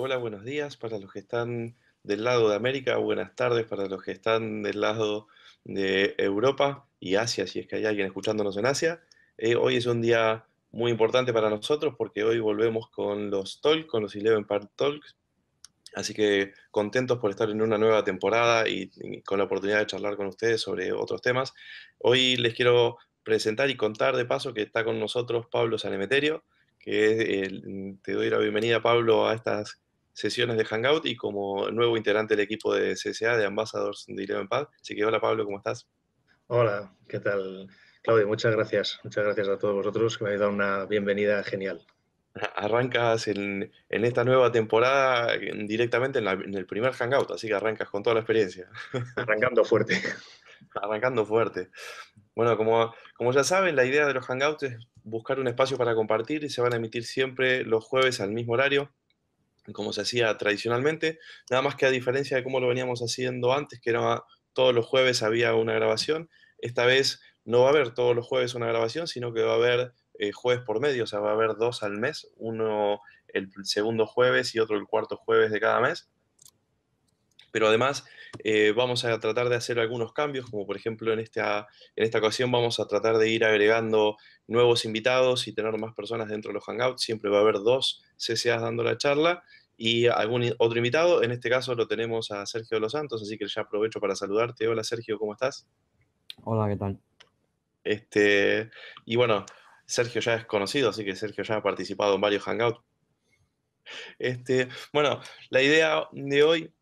Hola, buenos días para los que están del lado de América, buenas tardes para los que están del lado de Europa y Asia, si es que hay alguien escuchándonos en Asia. Hoy es un día muy importante para nosotros porque hoy volvemos con los Talks, con los 11 Part Talks. Así que contentos por estar en una nueva temporada y con la oportunidad de charlar con ustedes sobre otros temas. Hoy les quiero presentar y contar de paso que está con nosotros Pablo Sanemeterio, te doy la bienvenida, Pablo, a estas sesiones de Hangout y como nuevo integrante del equipo de CSA, de Ambassadors de Elevenpad. Así que hola, Pablo, ¿cómo estás? Hola, ¿qué tal, Claudio? Muchas gracias. Muchas gracias a todos vosotros que me habéis dado una bienvenida genial. Arrancas en esta nueva temporada directamente en el primer Hangout, así que arrancas con toda la experiencia. Arrancando fuerte. Arrancando fuerte. Bueno, como ya saben, la idea de los Hangouts es buscar un espacio para compartir y se van a emitir siempre los jueves al mismo horario, como se hacía tradicionalmente, nada más que a diferencia de cómo lo veníamos haciendo antes, que era todos los jueves había una grabación, esta vez no va a haber todos los jueves una grabación, sino que va a haber jueves por medio, o sea, va a haber dos al mes, uno el segundo jueves y otro el cuarto jueves de cada mes. Pero además vamos a tratar de hacer algunos cambios, como por ejemplo en esta ocasión vamos a tratar de ir agregando nuevos invitados y tener más personas dentro de los Hangouts. Siempre va a haber dos CCAs dando la charla y algún otro invitado. En este caso lo tenemos a Sergio Los Santos, así que ya aprovecho para saludarte. Hola Sergio, ¿cómo estás? Hola, ¿qué tal? Este, y bueno, Sergio ya es conocido, así que Sergio ya ha participado en varios Hangouts. Bueno, la idea de hoy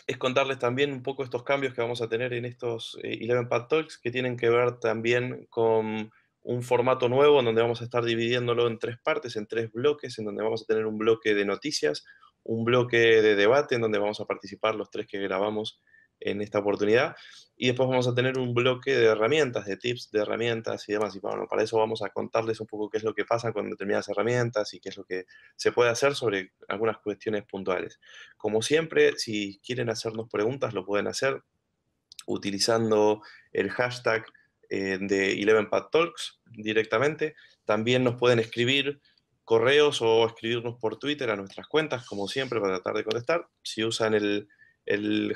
es contarles también un poco estos cambios que vamos a tener en estos 11 Pad Talks, que tienen que ver también con un formato nuevo en donde vamos a estar dividiéndolo en tres partes, en tres bloques, en donde vamos a tener un bloque de noticias, un bloque de debate en donde vamos a participar los tres que grabamos en esta oportunidad, y después vamos a tener un bloque de herramientas, de tips de herramientas y demás. Y bueno, para eso vamos a contarles un poco qué es lo que pasa con determinadas herramientas y qué es lo que se puede hacer sobre algunas cuestiones puntuales. Como siempre, si quieren hacernos preguntas, lo pueden hacer utilizando el hashtag de 11 Pad Talks directamente. También nos pueden escribir correos o escribirnos por Twitter a nuestras cuentas, como siempre, para tratar de contestar. Si usan el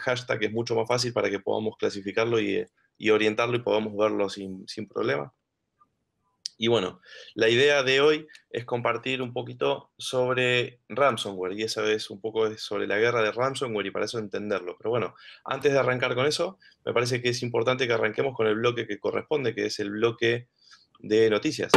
hashtag es mucho más fácil para que podamos clasificarlo y orientarlo y podamos verlo sin problema. Y bueno, la idea de hoy es compartir un poquito sobre ransomware, y eso es un poco sobre la guerra de ransomware y para eso entenderlo. Pero bueno, antes de arrancar con eso, me parece que es importante que arranquemos con el bloque que corresponde, que es el bloque de noticias.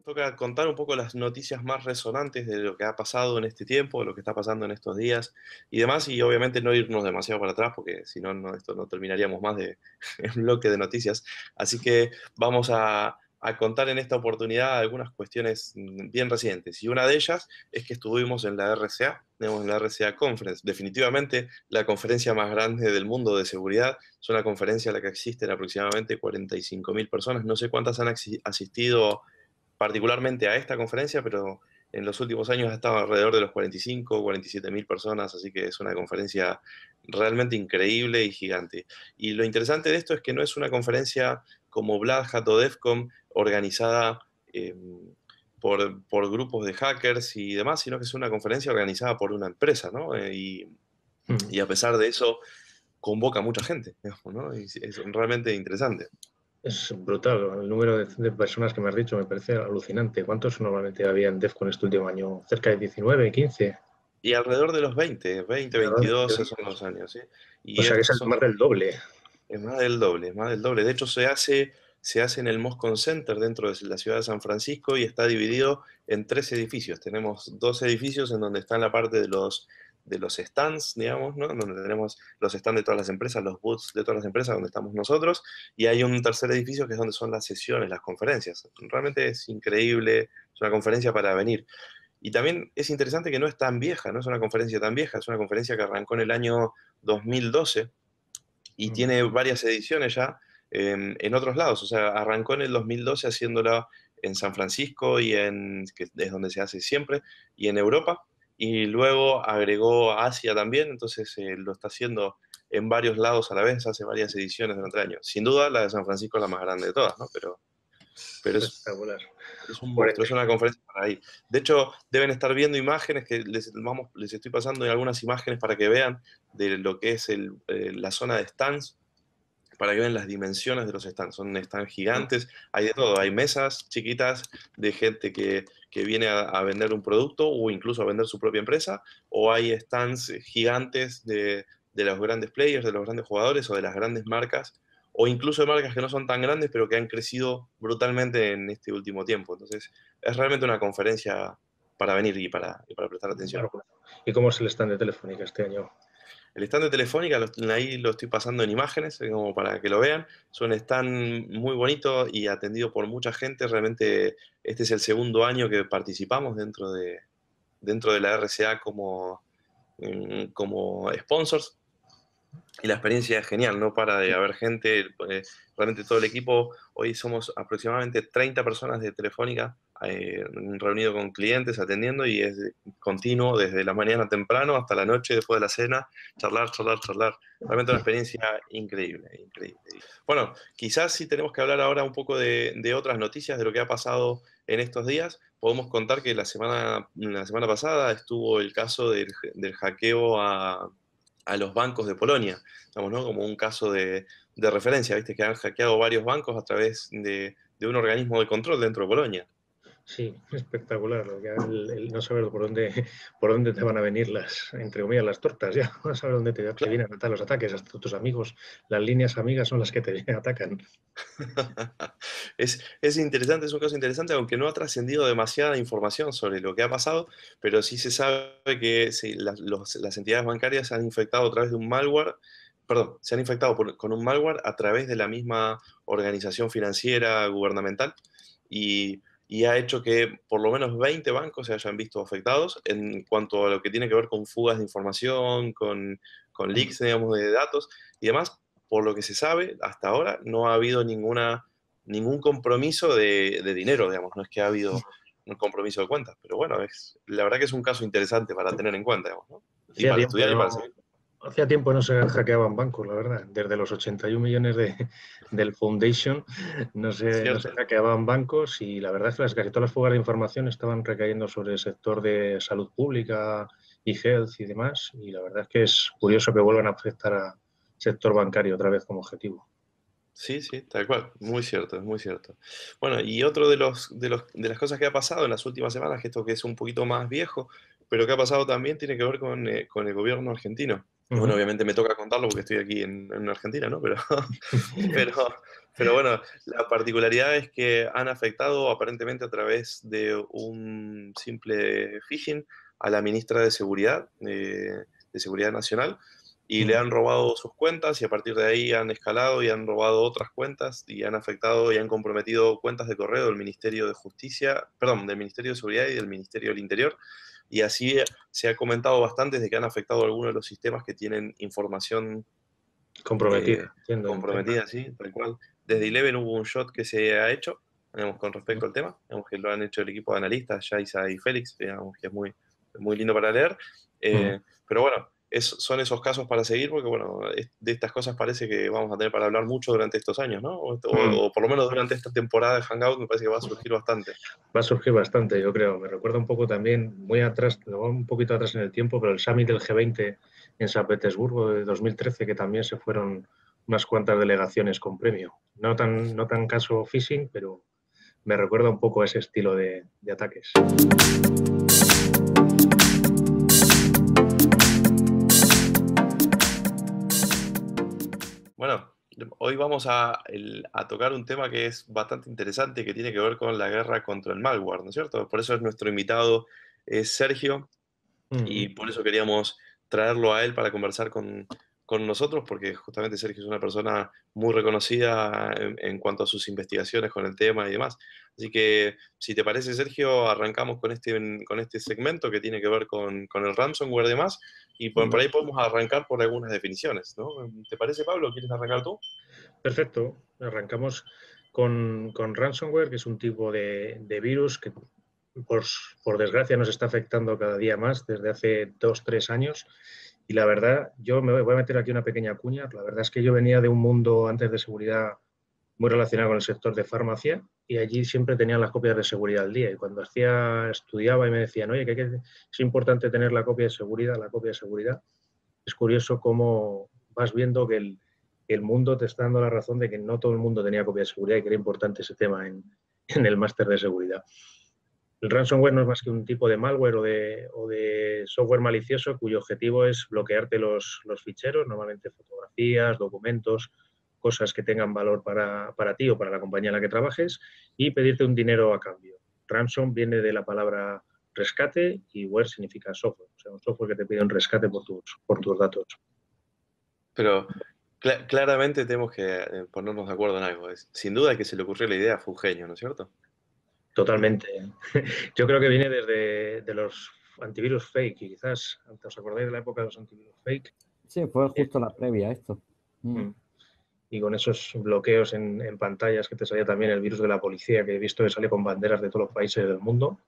Toca contar un poco las noticias más resonantes de lo que ha pasado en este tiempo, lo que está pasando en estos días y demás, y obviamente no irnos demasiado para atrás, porque si no, esto no terminaríamos más de un bloque de noticias. Así que vamos a contar en esta oportunidad algunas cuestiones bien recientes, y una de ellas es que estuvimos en la RCA, en la RCA Conference, definitivamente la conferencia más grande del mundo de seguridad. Es una conferencia a la que asisten aproximadamente 45.000 personas, no sé cuántas han asistido particularmente a esta conferencia, pero en los últimos años ha estado alrededor de los 45, 47.000 personas, así que es una conferencia realmente increíble y gigante. Y lo interesante de esto es que no es una conferencia como Black Hat o DEFCON organizada por grupos de hackers y demás, sino que es una conferencia organizada por una empresa, ¿no? Y a pesar de eso, convoca mucha gente, digamos, ¿no? Y es realmente interesante. Es brutal. El número de personas que me has dicho me parece alucinante. ¿Cuántos normalmente había en DEFCON este último año? ¿Cerca de 19, 15? Y alrededor de los 20, 22 esos son los años, ¿sí? O Y sea que estos es son, más del doble. es más del doble, es más del doble. De hecho, se hace en el Moscone Center dentro de la ciudad de San Francisco y está dividido en tres edificios. Tenemos dos edificios en donde está la parte de los stands, digamos, ¿no? Donde tenemos los stands de todas las empresas, los booths de todas las empresas, donde estamos nosotros. Y hay un tercer edificio que es donde son las sesiones, las conferencias. Realmente es increíble, es una conferencia para venir. Y también es interesante que no es tan vieja, no es una conferencia tan vieja, es una conferencia que arrancó en el año 2012 y tiene varias ediciones ya en otros lados. O sea, arrancó en el 2012 haciéndola en San Francisco, que es donde se hace siempre, y en Europa, y luego agregó a Asia también, entonces lo está haciendo en varios lados a la vez, hace varias ediciones durante el año. Sin duda, la de San Francisco es la más grande de todas, ¿no? Pero Espectacular. es un Por monstruo, es una conferencia para ahí. De hecho, deben estar viendo imágenes que les estoy pasando algunas imágenes para que vean de lo que es la zona de stands, para que vean las dimensiones de los stands. Son stands gigantes, hay de todo, hay mesas chiquitas de gente que viene a vender un producto o incluso a vender su propia empresa, o hay stands gigantes de los grandes players, de los grandes jugadores o de las grandes marcas, o incluso de marcas que no son tan grandes, pero que han crecido brutalmente en este último tiempo. Entonces, es realmente una conferencia para venir y para prestar atención. Bueno, ¿y cómo es el stand de Telefónica este año? El stand de Telefónica, ahí lo estoy pasando en imágenes, como para que lo vean. Es un stand muy bonito y atendido por mucha gente. Realmente este es el segundo año que participamos dentro de la RCA como sponsors. Y la experiencia es genial, no para de haber gente, realmente todo el equipo, hoy somos aproximadamente 30 personas de Telefónica reunido con clientes, atendiendo, y es continuo desde la mañana temprano hasta la noche después de la cena, charlar, charlar, charlar. Realmente una experiencia increíble, increíble. Bueno, quizás si tenemos que hablar ahora un poco de otras noticias, de lo que ha pasado en estos días. Podemos contar que la semana pasada estuvo el caso del hackeo a los bancos de Polonia, digamos, ¿no? Como un caso de referencia, ¿viste? Que han hackeado varios bancos a través de un organismo de control dentro de Polonia. Sí, espectacular. El no saber por dónde te van a venir entre comillas, las tortas, ya. No saber dónde te Claro. vienen a atacar los ataques. Hasta tus amigos, las líneas amigas son las que te atacan. Es interesante, es un caso interesante, aunque no ha trascendido demasiada información sobre lo que ha pasado, pero sí se sabe que sí, las entidades bancarias se han infectado a través de un malware, perdón, se han infectado con un malware a través de la misma organización financiera gubernamental, y ha hecho que por lo menos 20 bancos se hayan visto afectados en cuanto a lo que tiene que ver con fugas de información, con leaks, digamos, de datos y demás. Por lo que se sabe, hasta ahora no ha habido ningún compromiso de dinero, digamos, no es que ha habido un compromiso de cuentas, pero bueno, la verdad que es un caso interesante para tener en cuenta, digamos, ¿no? Y Hacía para tiempo, estudiar y para no, seguir. hacía tiempo no se hackeaban bancos, la verdad. Desde los 81 millones del Foundation no se ¿Cierto? hackeaban bancos y la verdad es que casi todas las fugas de información estaban recayendo sobre el sector de salud pública y health y demás. Y la verdad es que es curioso que vuelvan a afectar al sector bancario otra vez como objetivo. Sí, sí, tal cual, muy cierto, es muy cierto. Bueno, y otro de las cosas que ha pasado en las últimas semanas, que esto que es un poquito más viejo, pero que ha pasado también tiene que ver con el gobierno argentino. Y bueno, Ujú. obviamente me toca contarlo porque estoy aquí en Argentina, ¿no? Pero, pero bueno, la particularidad es que han afectado aparentemente a través de un simple phishing a la ministra de Seguridad Nacional, y le Mm. han robado sus cuentas, y a partir de ahí han escalado y han robado otras cuentas y han afectado y han comprometido cuentas de correo del Ministerio de Justicia, perdón, del Ministerio de Seguridad y del Ministerio del Interior. Y así se ha comentado bastante de que han afectado algunos de los sistemas que tienen información Comprometida, eh, entiendo. comprometida, sí, tal cual. Desde Eleven hubo un shot que se ha hecho, digamos, con respecto al tema, digamos, que lo han hecho el equipo de analistas, Yaisa y Félix, digamos, que es muy lindo para leer. Ujú. Pero bueno, son esos casos para seguir, porque bueno, de estas cosas parece que vamos a tener para hablar mucho durante estos años, ¿no? Mm. O por lo menos durante esta temporada de Hangout me parece que va a surgir bastante. Va a surgir bastante, yo creo. Me recuerda un poco también, muy atrás, un poquito atrás en el tiempo, pero el Summit del G20 en San Petersburgo de 2013, que también se fueron unas cuantas delegaciones con premio. No tan caso phishing, pero me recuerda un poco a ese estilo de ataques. Bueno, hoy vamos a tocar un tema que es bastante interesante, que tiene que ver con la guerra contra el malware, ¿no es cierto? Por eso es nuestro invitado, es Sergio, Mm. y por eso queríamos traerlo a él para conversar con nosotros, porque justamente Sergio es una persona muy reconocida en cuanto a sus investigaciones con el tema y demás. Así que, si te parece, Sergio, arrancamos con este segmento que tiene que ver con el ransomware y demás, y por ahí podemos arrancar por algunas definiciones, ¿no? ¿Te parece, Pablo? ¿Quieres arrancar tú? Perfecto. Arrancamos con ransomware, que es un tipo de virus que, por desgracia, nos está afectando cada día más desde hace 2 o 3 años Y la verdad, yo me voy a meter aquí una pequeña cuña. La verdad es que yo venía de un mundo antes de seguridad muy relacionado con el sector de farmacia y allí siempre tenían las copias de seguridad al día. Y cuando estudiaba y me decían, oye, es importante tener la copia de seguridad, la copia de seguridad, es curioso cómo vas viendo que el mundo te está dando la razón de que no todo el mundo tenía copia de seguridad y que era importante ese tema en el máster de seguridad. El ransomware no es más que un tipo de malware o de software malicioso cuyo objetivo es bloquearte los ficheros, normalmente fotografías, documentos, cosas que tengan valor para ti o para la compañía en la que trabajes y pedirte un dinero a cambio. Ransom viene de la palabra rescate y ware significa software, o sea, un software que te pide un rescate por tus datos. Pero claramente tenemos que ponernos de acuerdo en algo. Sin duda el que se le ocurrió la idea fue un genio, ¿no es cierto? Totalmente. Yo creo que viene desde de los antivirus fake y quizás, ¿os acordáis de la época de los antivirus fake? Sí, fue justo la previa a esto. Y con esos bloqueos en pantallas que te salía también el virus de la policía, que he visto que sale con banderas de todos los países del mundo,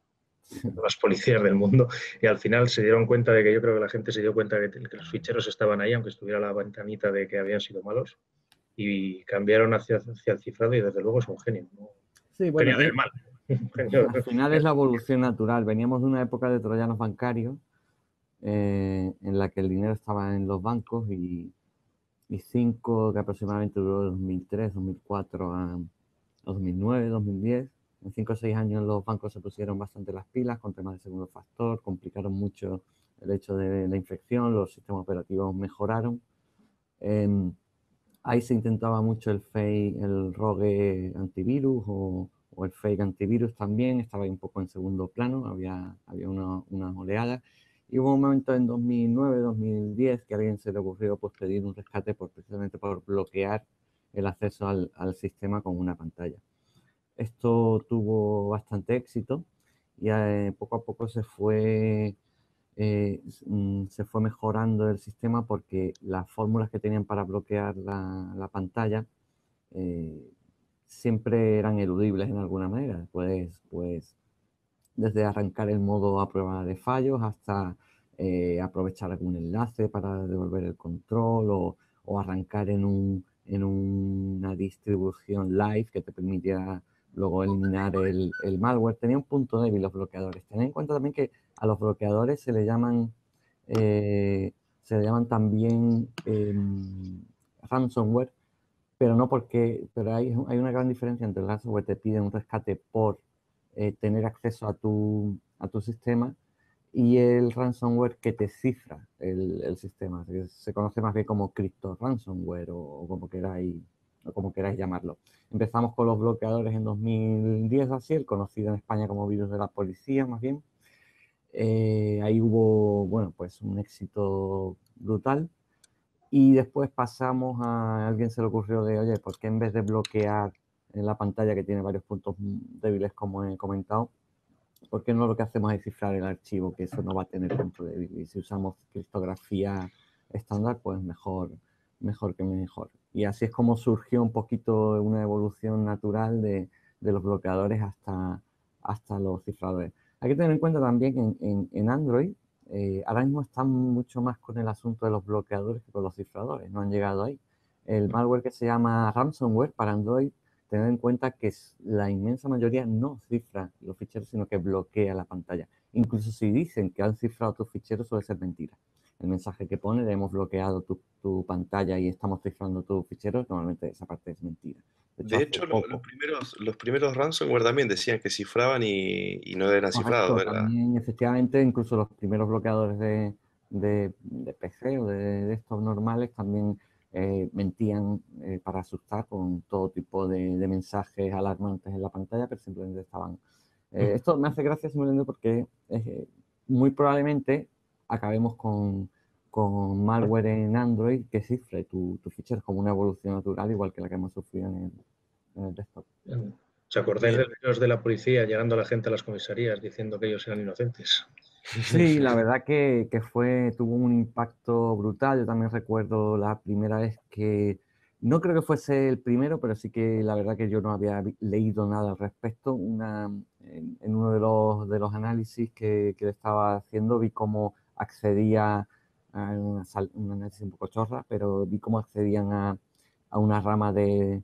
de todas las policías del mundo, y al final se dieron cuenta de que yo creo que la gente se dio cuenta de que los ficheros estaban ahí, aunque estuviera la ventanita de que habían sido malos, y cambiaron hacia el cifrado y desde luego es un genio, ¿no? Sí, bueno, Genio del mal. al final es la evolución natural. Veníamos de una época de troyanos bancarios en la que el dinero estaba en los bancos y 5, que aproximadamente duró de 2003, 2004 a 2009, 2010. En 5 o 6 años los bancos se pusieron bastante las pilas con temas de segundo factor, complicaron mucho el hecho de la infección, los sistemas operativos mejoraron. Ahí se intentaba mucho el fake, el rogue antivirus o el fake antivirus también, estaba ahí un poco en segundo plano, había unas oleadas. Y hubo un momento en 2009, 2010 que a alguien se le ocurrió pues, pedir un rescate precisamente por bloquear el acceso al sistema con una pantalla. Esto tuvo bastante éxito y poco a poco se fue mejorando el sistema porque las fórmulas que tenían para bloquear la pantalla siempre eran eludibles en alguna manera. Pues desde arrancar el modo a prueba de fallos hasta aprovechar algún enlace para devolver el control o arrancar en una distribución live que te permitiera luego eliminar el malware. Tenía un punto débil los bloqueadores. Tened en cuenta también que a los bloqueadores se le llaman también ransomware, pero no pero hay una gran diferencia entre el ransomware te pide un rescate por tener acceso a tu sistema y el ransomware que te cifra el sistema. Se conoce más bien como crypto ransomware o como queráis llamarlo. Empezamos con los bloqueadores en 2010, así, el conocido en España como virus de la policía, más bien. Ahí hubo, bueno, pues un éxito brutal. Y después pasamos a alguien se le ocurrió de, oye, ¿por qué en vez de bloquear en la pantalla que tiene varios puntos débiles, como he comentado, ¿por qué no lo que hacemos es cifrar el archivo, que eso no va a tener punto débil? Y si usamos criptografía estándar, pues mejor que mejor. Y así es como surgió un poquito una evolución natural de los bloqueadores hasta los cifradores. Hay que tener en cuenta también que en Android ahora mismo están mucho más con el asunto de los bloqueadores que con los cifradores, no han llegado ahí. El malware que se llama ransomware para Android, tener en cuenta que la inmensa mayoría no cifra los ficheros, sino que bloquea la pantalla. Incluso si dicen que han cifrado tus ficheros, suele ser mentira. El mensaje que pone de hemos bloqueado tu pantalla y estamos cifrando tus ficheros, normalmente esa parte es mentira. De hecho, los primeros ransomware también decían que cifraban y no eran cifrados, Correcto, ¿verdad? también efectivamente, incluso los primeros bloqueadores de PC o de estos normales también mentían para asustar con todo tipo de mensajes alarmantes en la pantalla, pero simplemente estaban. Esto me hace gracia simplemente porque muy probablemente acabemos con malware en Android que cifre tu fichero como una evolución natural, igual que la que hemos sufrido en el desktop. ¿Os acordáis Bien. de los de la policía llegando a la gente a las comisarías diciendo que ellos eran inocentes? Sí, la verdad que tuvo un impacto brutal. Yo también recuerdo la primera vez no creo que fuese el primero, pero sí que la verdad que yo no había leído nada al respecto. En uno de los análisis que le estaba haciendo vi cómo accedía un análisis un poco chorra, pero vi cómo accedían a una rama del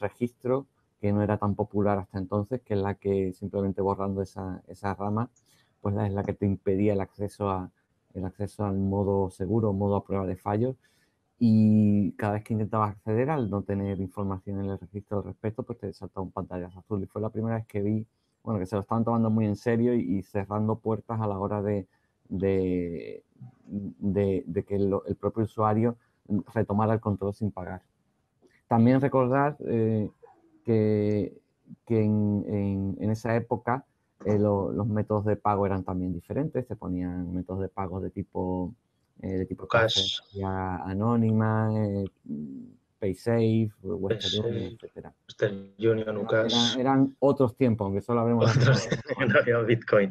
registro que no era tan popular hasta entonces, que es la que simplemente borrando esa rama, pues es la que te impedía el acceso al modo seguro, modo a prueba de fallos. Y cada vez que intentabas acceder, al no tener información en el registro al respecto, pues te saltaba un pantallazo azul. Y fue la primera vez que vi, bueno, que se lo estaban tomando muy en serio y cerrando puertas a la hora de que el propio usuario retomara el control sin pagar. También recordar que en esa época los métodos de pago eran también diferentes. Se ponían métodos de pago de tipo transferencia anónima, PaySafe, Western Union, etc. Western Union, UCAS. Eran otros tiempos, aunque solo hablemos de no había Bitcoin.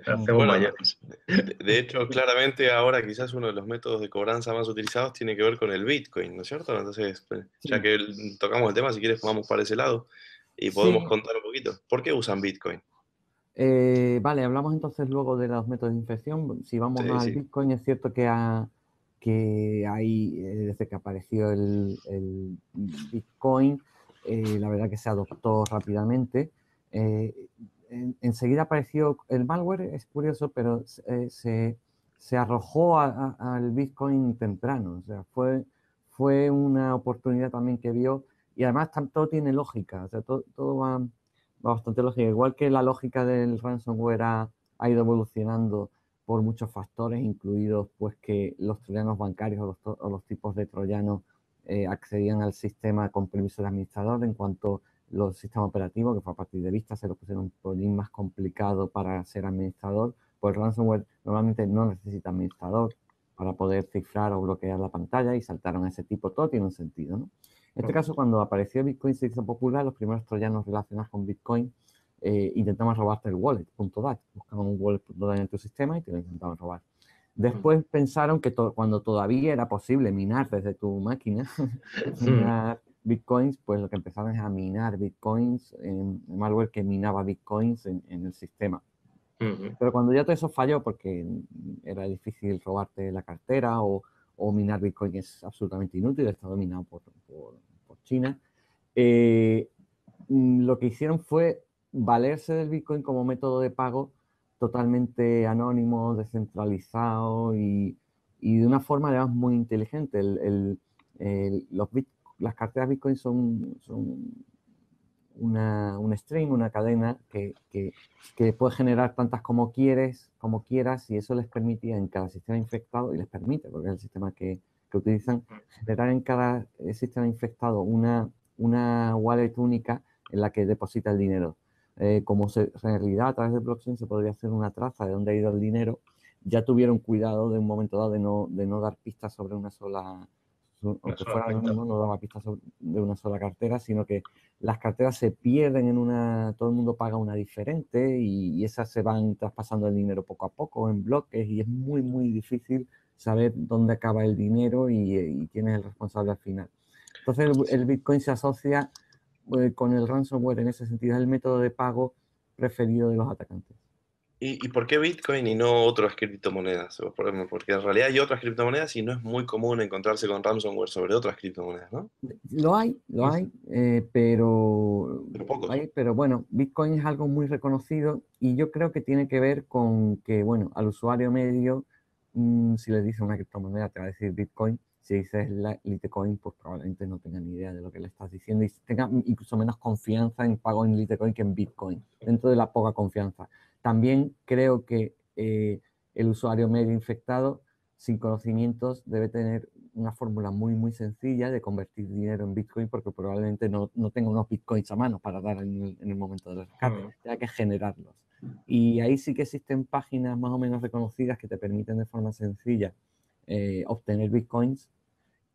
Hacemos mayores. De hecho, claramente ahora quizás uno de los métodos de cobranza más utilizados tiene que ver con el Bitcoin, ¿no es cierto? Entonces, Sí. ya que tocamos el tema, si quieres vamos para ese lado y podemos contar un poquito. ¿Por qué usan Bitcoin? Vale, hablamos entonces luego de los métodos de infección. Si vamos al Bitcoin, es cierto que hay, desde que apareció el Bitcoin, la verdad que se adoptó rápidamente. Enseguida apareció el malware, es curioso, pero se arrojó al Bitcoin temprano. O sea, fue una oportunidad también que vio, y además todo tiene lógica, o sea, todo va bastante lógica. Igual que la lógica del ransomware ha ido evolucionando por muchos factores, incluidos pues que los troyanos bancarios o los tipos de troyanos accedían al sistema con permiso de administrador, en cuanto los sistemas operativos, que fue a partir de Vista, se lo pusieron un pelín más complicado para ser administrador, pues el ransomware normalmente no necesita administrador para poder cifrar o bloquear la pantalla, y saltaron a ese tipo. Todo tiene un sentido, ¿no? En este caso, cuando apareció Bitcoin, se hizo popular, los primeros troyanos relacionados con Bitcoin intentaban robarte el wallet.dat. Buscaban un wallet.dat en tu sistema y te lo intentaban robar. Después pensaron que cuando todavía era posible minar desde tu máquina, minar Bitcoins, pues lo que empezaron es a minar Bitcoins en malware que minaba Bitcoins en el sistema. Pero cuando ya todo eso falló, porque era difícil robarte la cartera o minar Bitcoin es absolutamente inútil, está dominado por China, lo que hicieron fue valerse del Bitcoin como método de pago totalmente anónimo, descentralizado y de una forma además muy inteligente. Las carteras Bitcoin son un string, una cadena que puede generar tantas como quieras, y eso les permitía en cada sistema infectado, y les permite, porque es el sistema que utilizan, generar en cada sistema infectado una wallet única en la que deposita el dinero. Como en realidad a través de blockchain se podría hacer una traza de dónde ha ido el dinero, ya tuvieron cuidado de un momento dado de no dar pistas sobre una sola, aunque fuera anónimo, no daba pistas de una sola cartera, sino que las carteras se pierden todo el mundo paga una diferente, y esas se van traspasando el dinero poco a poco en bloques, y es muy, muy difícil saber dónde acaba el dinero y quién es el responsable al final. Entonces el Bitcoin se asocia con el ransomware en ese sentido, es el método de pago preferido de los atacantes. ¿Y por qué Bitcoin y no otras criptomonedas? Porque en realidad hay otras criptomonedas y no es muy común encontrarse con ransomware sobre otras criptomonedas, ¿no? Lo hay, pero pocos. Pero bueno, Bitcoin es algo muy reconocido, y yo creo que tiene que ver con que, bueno, al usuario medio, si le dices una criptomoneda, te va a decir Bitcoin. Si dices Litecoin, pues probablemente no tenga ni idea de lo que le estás diciendo, y tenga incluso menos confianza en pago en Litecoin que en Bitcoin, dentro de la poca confianza. También creo que el usuario medio infectado, sin conocimientos, debe tener una fórmula muy, muy sencilla de convertir dinero en Bitcoin, porque probablemente no tenga unos Bitcoins a mano para dar en el momento del rescate. Tenga que generarlos. Y ahí sí que existen páginas más o menos reconocidas que te permiten de forma sencilla obtener Bitcoins,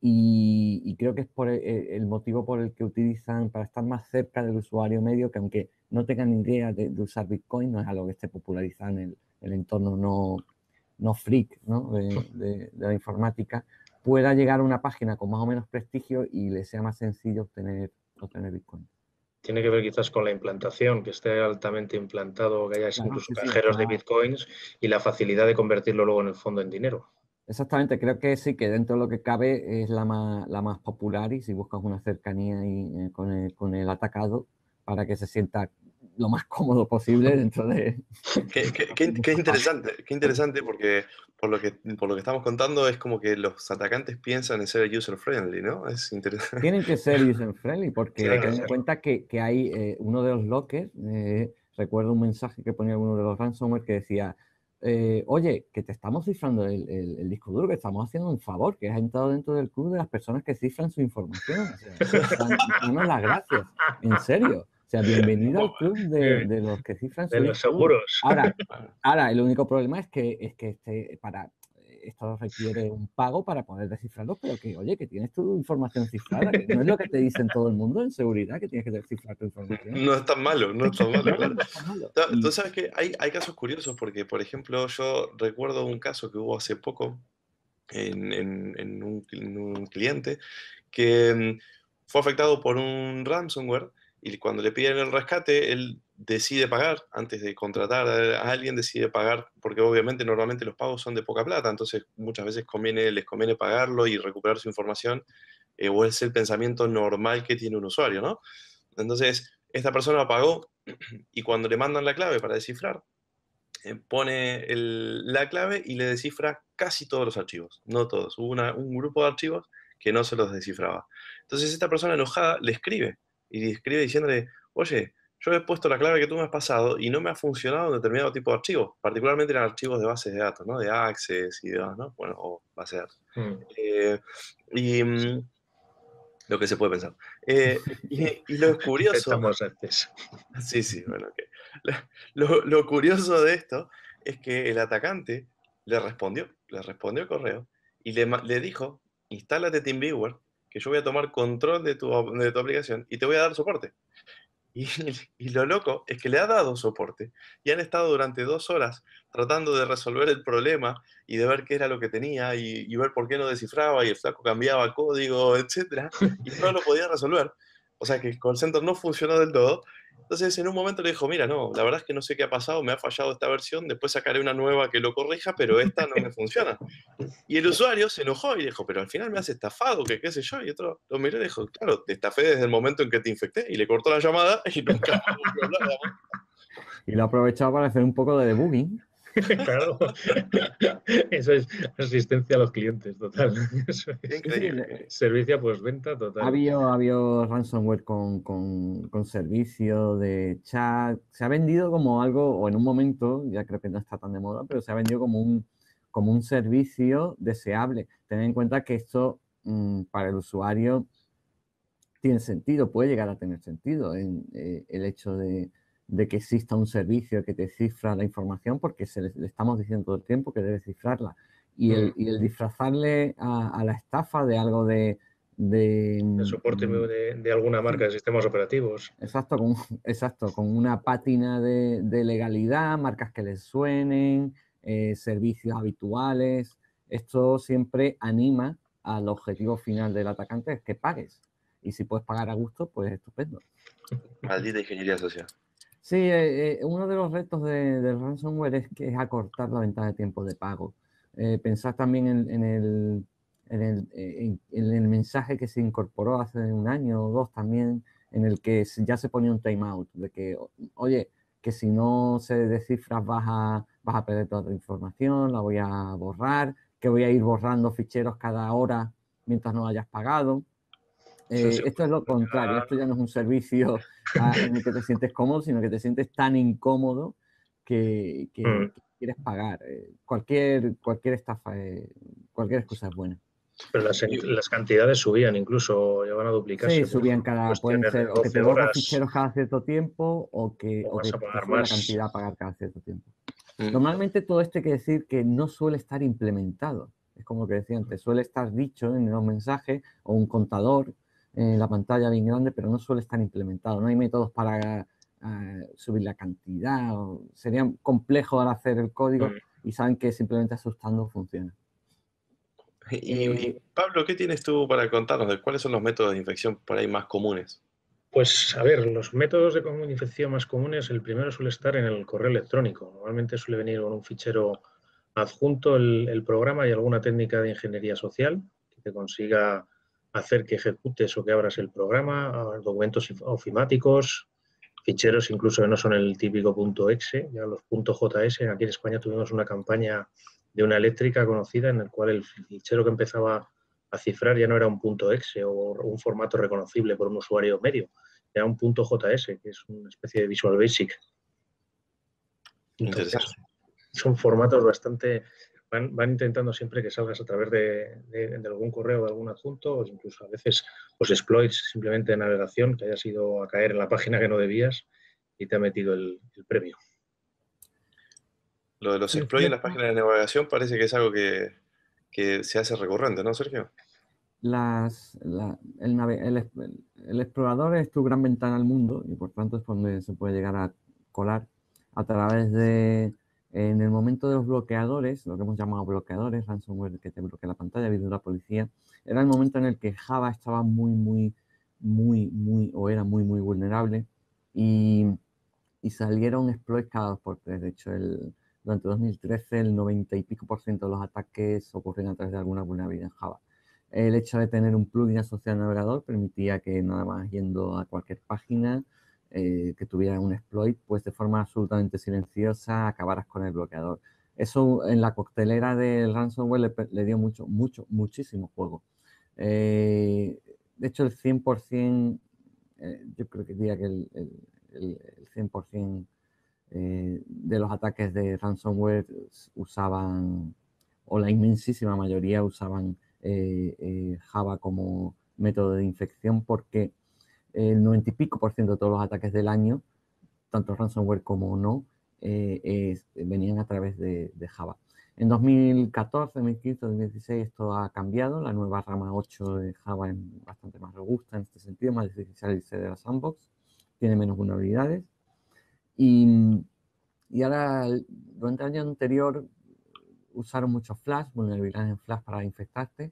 y creo que es por el motivo por el que utilizan, para estar más cerca del usuario medio, que aunque no tengan ni idea de usar Bitcoin, no es algo que esté popularizado en el entorno no freak, ¿no? de la informática, pueda llegar a una página con más o menos prestigio y le sea más sencillo obtener Bitcoin. Tiene que ver quizás con la implantación, que esté altamente implantado, que haya incluso cajeros de Bitcoins, y la facilidad de convertirlo luego en el fondo en dinero. Exactamente, creo que sí, que dentro de lo que cabe es la más popular y si buscas una cercanía con el atacado para que se sienta lo más cómodo posible dentro de... Qué interesante porque por lo que estamos contando es como que los atacantes piensan en ser user-friendly, ¿no? Es interesante. Tienen que ser user-friendly porque Tiene que ten en ser. cuenta que hay uno de los lockers, recuerdo un mensaje que ponía uno de los ransomware que decía, oye, que te estamos cifrando el disco duro, que estamos haciendo un favor, que has entrado dentro del club de las personas que cifran su información. O sea, danos las gracias, en serio. O sea, bienvenido al club de los que cifran De su los disco duro. seguros. Ahora, el único problema es que esto requiere un pago para poder descifrarlo, pero que, oye, que tienes tu información cifrada, que no es lo que te dicen todo el mundo en seguridad, que tienes que descifrar tu información. No es tan malo, no es tan malo, claro. No es tan malo. Tú sabes que hay casos curiosos porque, por ejemplo, yo recuerdo un caso que hubo hace poco en un cliente que fue afectado por un ransomware y cuando le piden el rescate, él decide pagar, antes de contratar a alguien, decide pagar, porque obviamente normalmente los pagos son de poca plata, entonces muchas veces les conviene pagarlo y recuperar su información, o es el pensamiento normal que tiene un usuario, ¿no? Entonces, esta persona pagó y cuando le mandan la clave para descifrar, pone la clave y le descifra casi todos los archivos, no todos. Hubo un grupo de archivos que no se los descifraba. Entonces esta persona enojada y le escribe diciéndole, oye, yo he puesto la clave que tú me has pasado y no me ha funcionado un determinado tipo de archivos, particularmente eran archivos de bases de datos, ¿no? De Access y demás, ¿no? Bueno, o bases de datos. Eh, y lo que se puede pensar. Y lo curioso, Estamos antes. sí, sí, bueno, ok. Lo curioso de esto es que el atacante le respondió el correo y le dijo, instálate TeamViewer, que yo voy a tomar control de tu aplicación y te voy a dar soporte. Y, y lo loco es que le ha dado soporte y han estado durante 2 horas tratando de resolver el problema y de ver qué era lo que tenía y ver por qué no descifraba y el flaco cambiaba código, etcétera, y no lo podía resolver. O sea que el call center no funcionó del todo. Entonces en un momento le dijo, mira, no, la verdad es que no sé qué ha pasado, me ha fallado esta versión, después sacaré una nueva que lo corrija, pero esta no me funciona. Y el usuario se enojó y dijo, pero al final me has estafado, que qué sé yo. Y otro lo miró y dijo, claro, te estafé desde el momento en que te infecté. Y le cortó la llamada y nunca más volvió a hablar. Digamos. Y lo ha aprovechado para hacer un poco de debugging. Claro, eso es asistencia a los clientes, total. Eso Qué es increíble. servicio a postventa, Ha total. habido ransomware con servicio de chat. Se ha vendido como algo, o en un momento, ya creo que no está tan de moda, pero se ha vendido como un servicio deseable. Ten en cuenta que esto para el usuario tiene sentido, puede llegar a tener sentido en el hecho de que exista un servicio que te cifra la información porque le estamos diciendo todo el tiempo que debe cifrarla. Y el disfrazarle a la estafa de algo El soporte de alguna marca de sistemas operativos. exacto, con una pátina de legalidad, marcas que les suenen, servicios habituales. Esto siempre anima al objetivo final del atacante, es que pagues. Y si puedes pagar a gusto, pues estupendo. Maldita ingeniería social. Sí, uno de los retos del ransomware es que es acortar la ventana de tiempo de pago. Pensar también en el mensaje que se incorporó hace un año o dos también, en el que ya se ponía un timeout, de que, oye, que si no se descifras vas a perder toda tu información, la voy a borrar, que voy a ir borrando ficheros cada hora mientras no hayas pagado. Esto es lo contrario, esto ya no es un servicio en el que te sientes cómodo, sino que te sientes tan incómodo que quieres pagar. Cualquier estafa, cualquier excusa es buena. Pero las cantidades subían incluso, llevan a Sí, duplicarse por subían pueden cuestiones de ser o que te 12 borra horas ficheros cada cierto tiempo o o que vas a te pagar sube la más. cantidad a pagar cada cierto tiempo. Mm. Normalmente todo esto hay que decir que no suele estar implementado. Es como que decía antes, suele estar dicho en los mensajes o un contador en la pantalla bien grande, pero no suele estar implementado. No hay métodos para subir la cantidad. Sería complejo al hacer el código y saben que simplemente asustando funciona. Y Pablo, ¿qué tienes tú para contarnos de cuáles son los métodos de infección por ahí más comunes? Pues a ver, los métodos de infección más comunes, el primero suele estar en el correo electrónico. Normalmente suele venir con un fichero adjunto el programa y alguna técnica de ingeniería social que te consiga hacer que ejecutes o que abras el programa, documentos ofimáticos, ficheros incluso que no son el típico .exe, ya los .js. Aquí en España tuvimos una campaña de una eléctrica conocida en el cual el fichero que empezaba a cifrar ya no era un .exe o un formato reconocible por un usuario medio, era un .js, que es una especie de Visual Basic. Entonces, Interesante. son formatos bastante... Van intentando siempre que salgas a través de algún correo, de algún adjunto, o incluso a veces pues exploits simplemente de navegación, que hayas ido a caer en la página que no debías y te ha metido el premio. Lo de los Sí, es exploits en las cierto. páginas de navegación parece que es algo que se hace recurrente, ¿no, Sergio? El explorador es tu gran ventana al mundo y por tanto es por donde se puede llegar a colar a través de, en el momento de los bloqueadores, lo que hemos llamado bloqueadores, ransomware que te bloquea la pantalla, virus de la policía, era el momento en el que Java estaba o era muy vulnerable y, y salieron exploits cada 2 por 3. De hecho, durante 2013 el 90 y pico % de los ataques ocurrían a través de alguna vulnerabilidad en Java. El hecho de tener un plugin asociado al navegador permitía que nada más yendo a cualquier página que tuviera un exploit, pues de forma absolutamente silenciosa acabaras con el bloqueador. Eso en la coctelera del ransomware le dio muchísimo juego. De hecho, el 100%, yo creo que diría que el 100% de los ataques de ransomware usaban, o la inmensísima mayoría usaban Java como método de infección, porque el 90 y pico % de todos los ataques del año, tanto ransomware como no, venían a través de Java. En 2014, 2015, 2016 esto ha cambiado. La nueva rama 8 de Java es bastante más robusta en este sentido, más difícil salirse de la sandbox, tiene menos vulnerabilidades. Y ahora, durante el año anterior, usaron mucho Flash, vulnerabilidades en Flash para infectarte,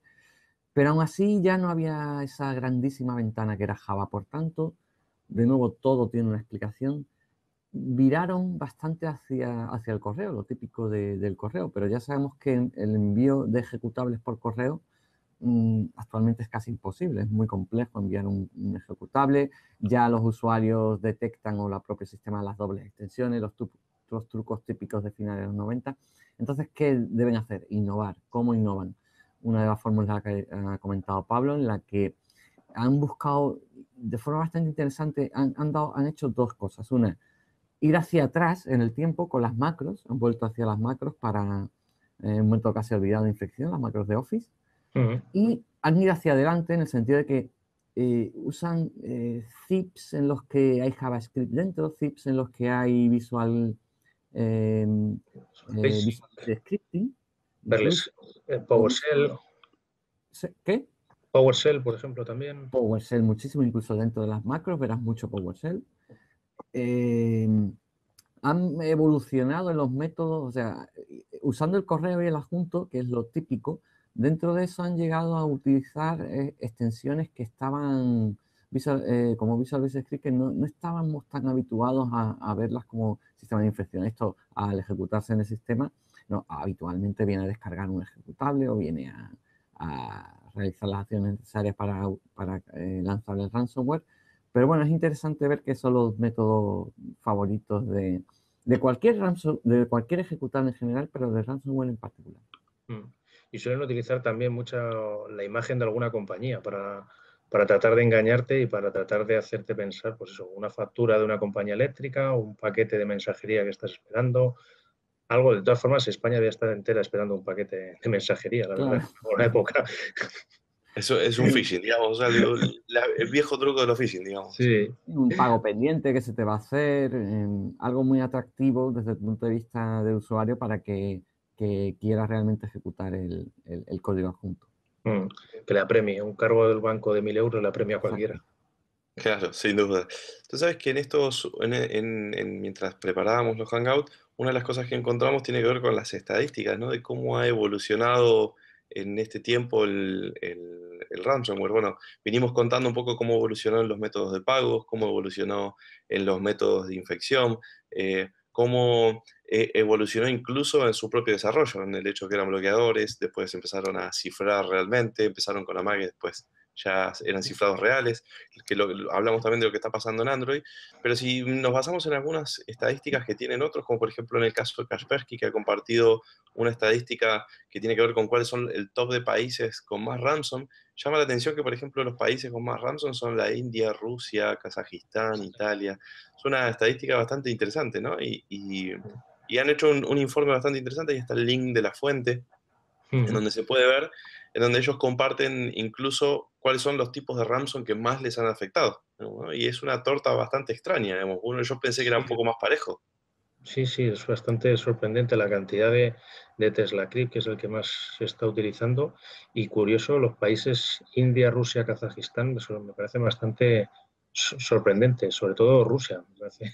pero aún así ya no había esa grandísima ventana que era Java. Por tanto, de nuevo, todo tiene una explicación. Viraron bastante hacia el correo, lo típico del correo, pero ya sabemos que el envío de ejecutables por correo actualmente es casi imposible, es muy complejo enviar un ejecutable. Ya los usuarios detectan, o la propio sistema, las dobles extensiones, los trucos típicos de finales de los 90. Entonces, ¿qué deben hacer? Innovar. ¿Cómo innovan? Una de las fórmulas que ha comentado Pablo, en la que han buscado de forma bastante interesante, han hecho 2 cosas. Una, ir hacia atrás en el tiempo con las macros, han vuelto hacia las macros para, un momento casi olvidado de infección, las macros de Office, y han ido hacia adelante en el sentido de que usan zips en los que hay JavaScript dentro, zips en los que hay Visual Scripting. Verles PowerShell. ¿Qué? PowerShell, por ejemplo, también. PowerShell muchísimo, incluso dentro de las macros verás mucho PowerShell. Han evolucionado en los métodos, o sea, usando el correo y el adjunto, que es lo típico. Dentro de eso han llegado a utilizar extensiones que estaban como Visual Basic Script, que no estábamos tan habituados a verlas como sistema de infección. Esto, al ejecutarse en el sistema, no, habitualmente viene a descargar un ejecutable o viene a realizar las acciones necesarias para lanzar el ransomware. Pero bueno, es interesante ver que son los métodos favoritos de cualquier ejecutable en general, pero de ransomware en particular. Y suelen utilizar también mucho la imagen de alguna compañía para tratar de engañarte y para tratar de hacerte pensar, pues eso, una factura de una compañía eléctrica o un paquete de mensajería que estás esperando. Algo, de todas formas, España debe estar entera esperando un paquete de mensajería, la verdad, por una época. Eso es un phishing, digamos, o sea, el viejo truco de los phishing, digamos. Sí. Un pago pendiente que se te va a hacer, algo muy atractivo desde el punto de vista del usuario para que quiera realmente ejecutar el código adjunto. Que le apremie. Un cargo del banco de 1.000 euros le apremia a cualquiera. Claro, sin duda. Tú sabes que mientras preparábamos los Hangouts, una de las cosas que encontramos tiene que ver con las estadísticas, ¿no? De cómo ha evolucionado en este tiempo el ransomware. Bueno, vinimos contando un poco cómo evolucionó en los métodos de pagos, cómo evolucionó en los métodos de infección. cómo evolucionó incluso en su propio desarrollo, en el hecho que eran bloqueadores, después empezaron a cifrar realmente, empezaron con Amague, después ya eran cifrados reales, que hablamos también de lo que está pasando en Android, pero si nos basamos en algunas estadísticas que tienen otros, como por ejemplo en el caso de Kaspersky, que ha compartido una estadística que tiene que ver con cuáles son el top de países con más ransom, llama la atención que, por ejemplo, los países con más ransom son la India, Rusia, Kazajistán, Italia. Es una estadística bastante interesante, ¿no? Y han hecho un informe bastante interesante, ahí está el link de la fuente, en donde se puede ver, en donde ellos comparten incluso cuáles son los tipos de ransom que más les han afectado, ¿no? Y es una torta bastante extraña, digamos. Yo pensé que era un poco más parejo. Sí, sí, es bastante sorprendente la cantidad de Tesla Crypt, que es el que más se está utilizando. Y curioso, los países India, Rusia, Kazajistán, eso me parece bastante sorprendente, sobre todo Rusia. Me parece,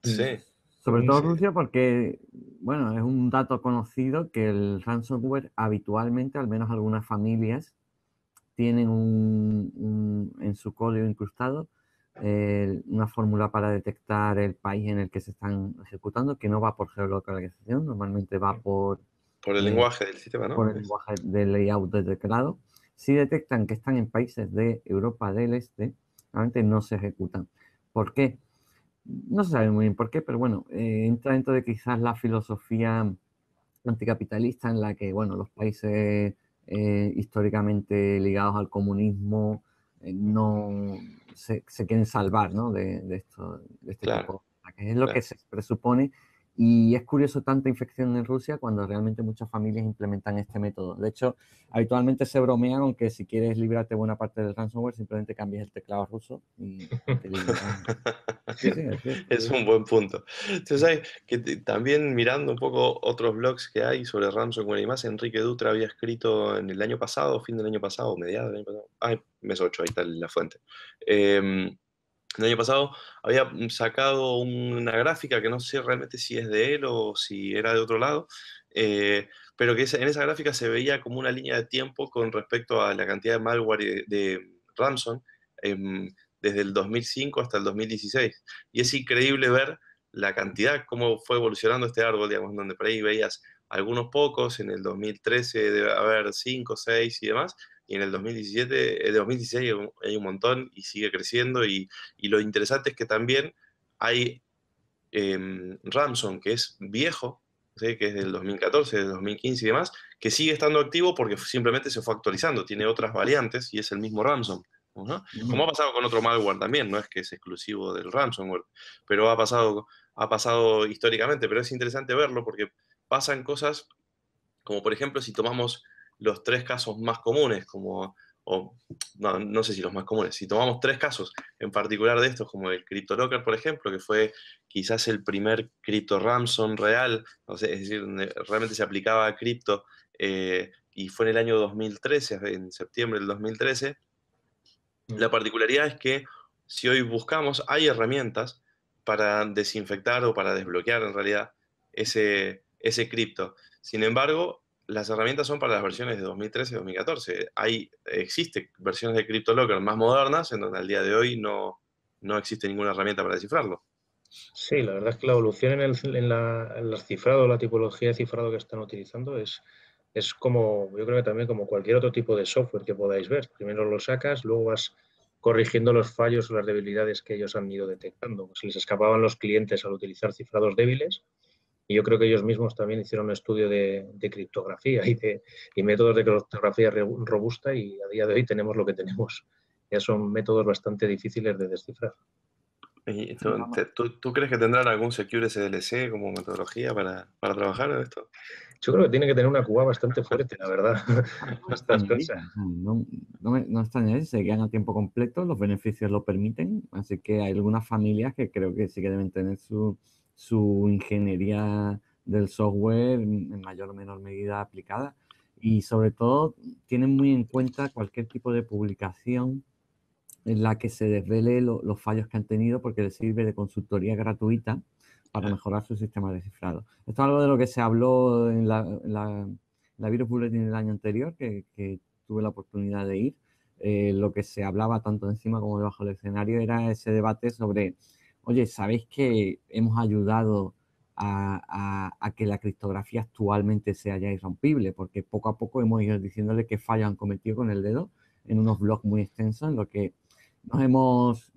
Sí, Sobre todo sí, Rusia porque, bueno, es un dato conocido que el ransomware habitualmente, al menos algunas familias, tienen en su código incrustado una fórmula para detectar el país en el que se están ejecutando, que no va por geolocalización, normalmente va por el eh, lenguaje del sistema, ¿no? por el lenguaje de layout de teclado. Si detectan que están en países de Europa del Este, normalmente no se ejecutan. ¿Por qué? No se sabe muy bien por qué, pero bueno, entra dentro de quizás la filosofía anticapitalista en la que, bueno, los países históricamente ligados al comunismo no se quieren salvar, ¿no? de este Claro, tipo de ataques. Es lo que claro. se presupone y es curioso tanta infección en Rusia cuando realmente muchas familias implementan este método. De hecho, habitualmente se bromea con que si quieres librarte buena parte del ransomware, simplemente cambies el teclado ruso y te libras. Sí, sí, es cierto. Es un buen punto. Entonces, ¿sabes? Que también mirando un poco otros blogs que hay sobre ransomware y más, Enrique Dutra había escrito en el año pasado, fin del año pasado, mediados del año pasado, ay, mes 8, ahí está la fuente. El año pasado había sacado una gráfica que no sé realmente si es de él o si era de otro lado, pero que en esa gráfica se veía como una línea de tiempo con respecto a la cantidad de malware de ransom desde el 2005 hasta el 2016. Y es increíble ver la cantidad, cómo fue evolucionando este árbol, digamos, donde por ahí veías algunos pocos, en el 2013 debe haber 5, 6 y demás, y en el 2017, 2016 hay un montón y sigue creciendo y lo interesante es que también hay Ramson, que es viejo, ¿sí? Que es del 2014, del 2015 y demás, que sigue estando activo porque simplemente se fue actualizando, tiene otras variantes y es el mismo Ramson, ¿no? Como ha pasado con otro malware también, no es que es exclusivo del ransomware, pero ha pasado históricamente, pero es interesante verlo porque pasan cosas como por ejemplo si tomamos los tres casos más comunes, como, o no sé si los más comunes, si tomamos tres casos en particular de estos, como el CryptoLocker, por ejemplo, que fue quizás el primer cripto ransom real, o sea, es decir, donde realmente se aplicaba a cripto, y fue en el año 2013, en septiembre del 2013, la particularidad es que si hoy buscamos, hay herramientas para desinfectar o para desbloquear en realidad ese cripto. Sin embargo, las herramientas son para las versiones de 2013 y 2014. Existen versiones de CryptoLocker más modernas en donde al día de hoy no existe ninguna herramienta para descifrarlo. Sí, la verdad es que la evolución en el cifrado, la tipología de cifrado que están utilizando es como, yo creo que también como cualquier otro tipo de software que podáis ver. Primero lo sacas, luego vas corrigiendo los fallos o las debilidades que ellos han ido detectando. Se les escapaban los clientes al utilizar cifrados débiles y yo creo que ellos mismos también hicieron un estudio de criptografía y métodos de criptografía robusta y a día de hoy tenemos lo que tenemos. Ya son métodos bastante difíciles de descifrar. ¿Y Sí, vamos. tú crees que tendrán algún Secure SDLC como metodología para trabajar en esto? Yo creo que tiene que tener una Cuba bastante fuerte, la verdad, No me estas cosas. extrañaría, no me extrañaría, se quedan a tiempo completo, los beneficios lo permiten, así que hay algunas familias que creo que sí que deben tener su ingeniería del software en mayor o menor medida aplicada y sobre todo tienen muy en cuenta cualquier tipo de publicación en la que se desvele los fallos que han tenido porque les sirve de consultoría gratuita para mejorar su sistema de cifrado. Esto es algo de lo que se habló en la Virus Bulletin del año anterior, que tuve la oportunidad de ir. Lo que se hablaba tanto encima como debajo del escenario era ese debate sobre, oye, ¿sabéis que hemos ayudado a que la criptografía actualmente sea ya irrompible, porque poco a poco hemos ido diciéndole qué fallos han cometido con el dedo en unos blogs muy extensos, en lo que nos hemos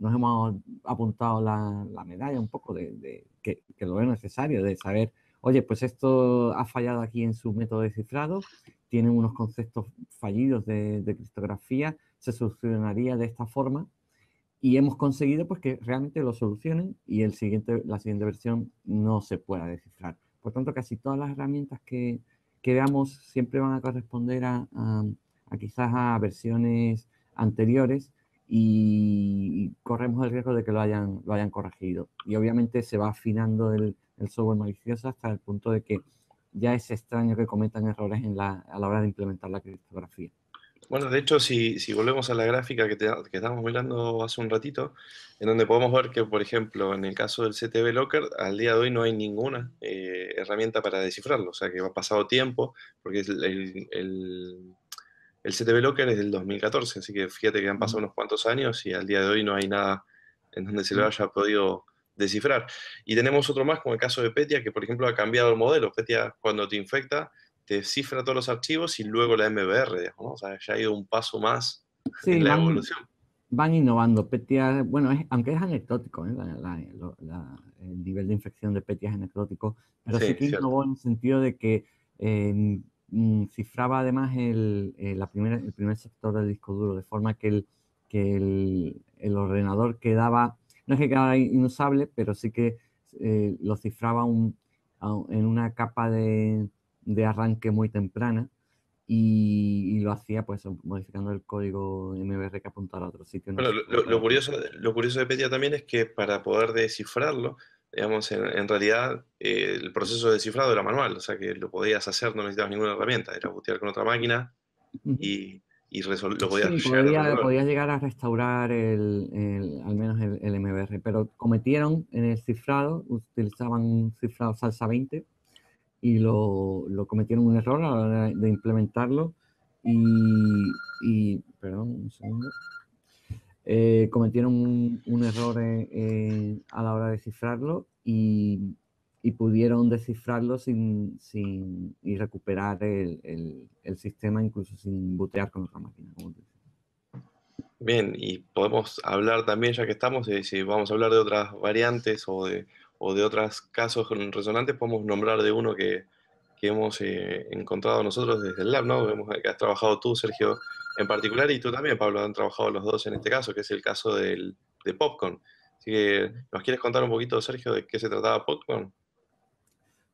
apuntado la medalla un poco de que lo es necesario, de saber, oye, pues esto ha fallado aquí en su método de cifrado, tienen unos conceptos fallidos de criptografía, se solucionaría de esta forma y hemos conseguido pues que realmente lo solucionen y la siguiente versión no se pueda descifrar. Por tanto, casi todas las herramientas que veamos siempre van a corresponder a quizás a versiones anteriores y corremos el riesgo de que lo hayan corregido. Y obviamente se va afinando el software malicioso hasta el punto de que ya es extraño que cometan errores a la hora de implementar la criptografía. Bueno, de hecho, si volvemos a la gráfica que estábamos mirando hace un ratito, en donde podemos ver que, por ejemplo, en el caso del CTB Locker, al día de hoy no hay ninguna herramienta para descifrarlo, o sea que ha pasado tiempo, porque el CTB Locker es del 2014, así que fíjate que han pasado unos cuantos años y al día de hoy no hay nada en donde se lo haya podido descifrar. Y tenemos otro más, como el caso de Petya, que por ejemplo ha cambiado el modelo. Petya, cuando te infecta, te cifra todos los archivos y luego la MBR, digamos, ¿no? O sea, ya ha ido un paso más en Sí, la evolución. van innovando. Petya, bueno, aunque es anecdótico, ¿eh? El nivel de infección de Petya es anecdótico, pero sí Sí, que cierto. innovó en el sentido de que cifraba además el primer sector del disco duro, de forma que el ordenador quedaba, no es que quedara inusable, pero sí que lo cifraba en una capa de arranque muy temprana. Y lo hacía pues modificando el código MBR que apuntara a otro sitio. No Bueno, se puede lo curioso de Petya también es que para poder descifrarlo, digamos, en realidad el proceso de descifrado era manual, o sea que lo podías hacer, no necesitabas ninguna herramienta, era botear con otra máquina Ujú. y lo podías Sí, llegar a resolver. podía llegar a restaurar al menos el MBR, pero cometieron en el cifrado, utilizaban un cifrado Salsa 20 y lo cometieron un error a la hora de implementarlo perdón, un segundo. Cometieron un error a la hora de cifrarlo y pudieron descifrarlo y recuperar el sistema incluso sin bootear con otra máquina. Como te decía. Bien, y podemos hablar también, ya que estamos, de si vamos a hablar de otras variantes o de otros casos resonantes, podemos nombrar de uno que hemos encontrado nosotros desde el lab, ¿no? Vemos que has trabajado tú, Sergio, en particular, y tú también, Pablo, han trabajado los dos en este caso, que es el caso de Popcorn. Así que, ¿nos quieres contar un poquito, Sergio, de qué se trataba Popcorn?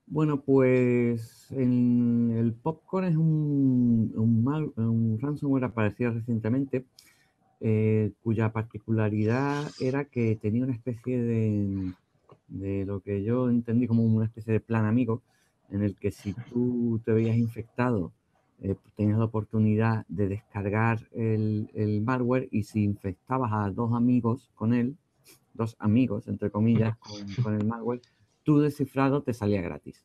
Bueno, pues el Popcorn es un ransomware aparecido recientemente, cuya particularidad era que tenía una especie de lo que yo entendí como una especie de plan amigo, en el que si tú te veías infectado, tenías la oportunidad de descargar el malware y si infectabas a dos amigos con él, dos amigos, entre comillas, con el malware, tu descifrado te salía gratis.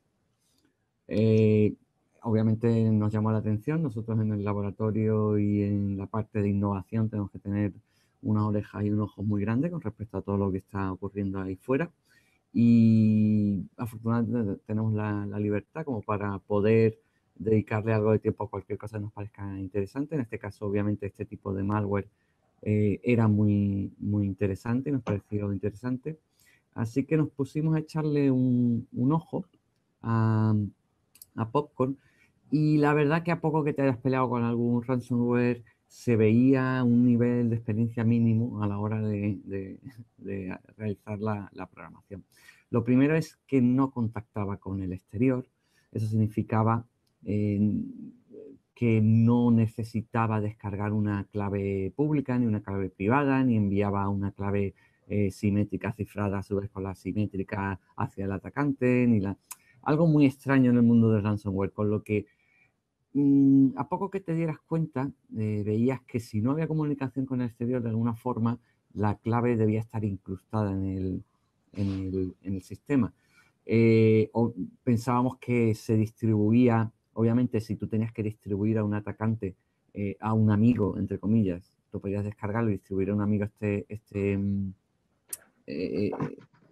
Obviamente nos llamó la atención, nosotros en el laboratorio y en la parte de innovación tenemos que tener unas orejas y un ojo muy grandes con respecto a todo lo que está ocurriendo ahí fuera y afortunadamente tenemos la libertad como para poder dedicarle algo de tiempo a cualquier cosa que nos parezca interesante. En este caso, obviamente, este tipo de malware era muy interesante, nos pareció interesante. Así que nos pusimos a echarle un ojo a, Popcorn y la verdad que a poco que te hayas peleado con algún ransomware se veía un nivel de experiencia mínimo a la hora de realizar la programación. Lo primero es que no contactaba con el exterior. Eso significaba que no necesitaba descargar una clave pública, ni una clave privada, ni enviaba una clave simétrica cifrada a su vez con la simétrica hacia el atacante, algo muy extraño en el mundo del ransomware, con lo que a poco que te dieras cuenta, veías que si no había comunicación con el exterior de alguna forma, la clave debía estar incrustada en el sistema. O pensábamos que se distribuía, obviamente si tú tenías que distribuir a un atacante a un amigo, entre comillas, tú podías descargarlo y distribuir a un amigo este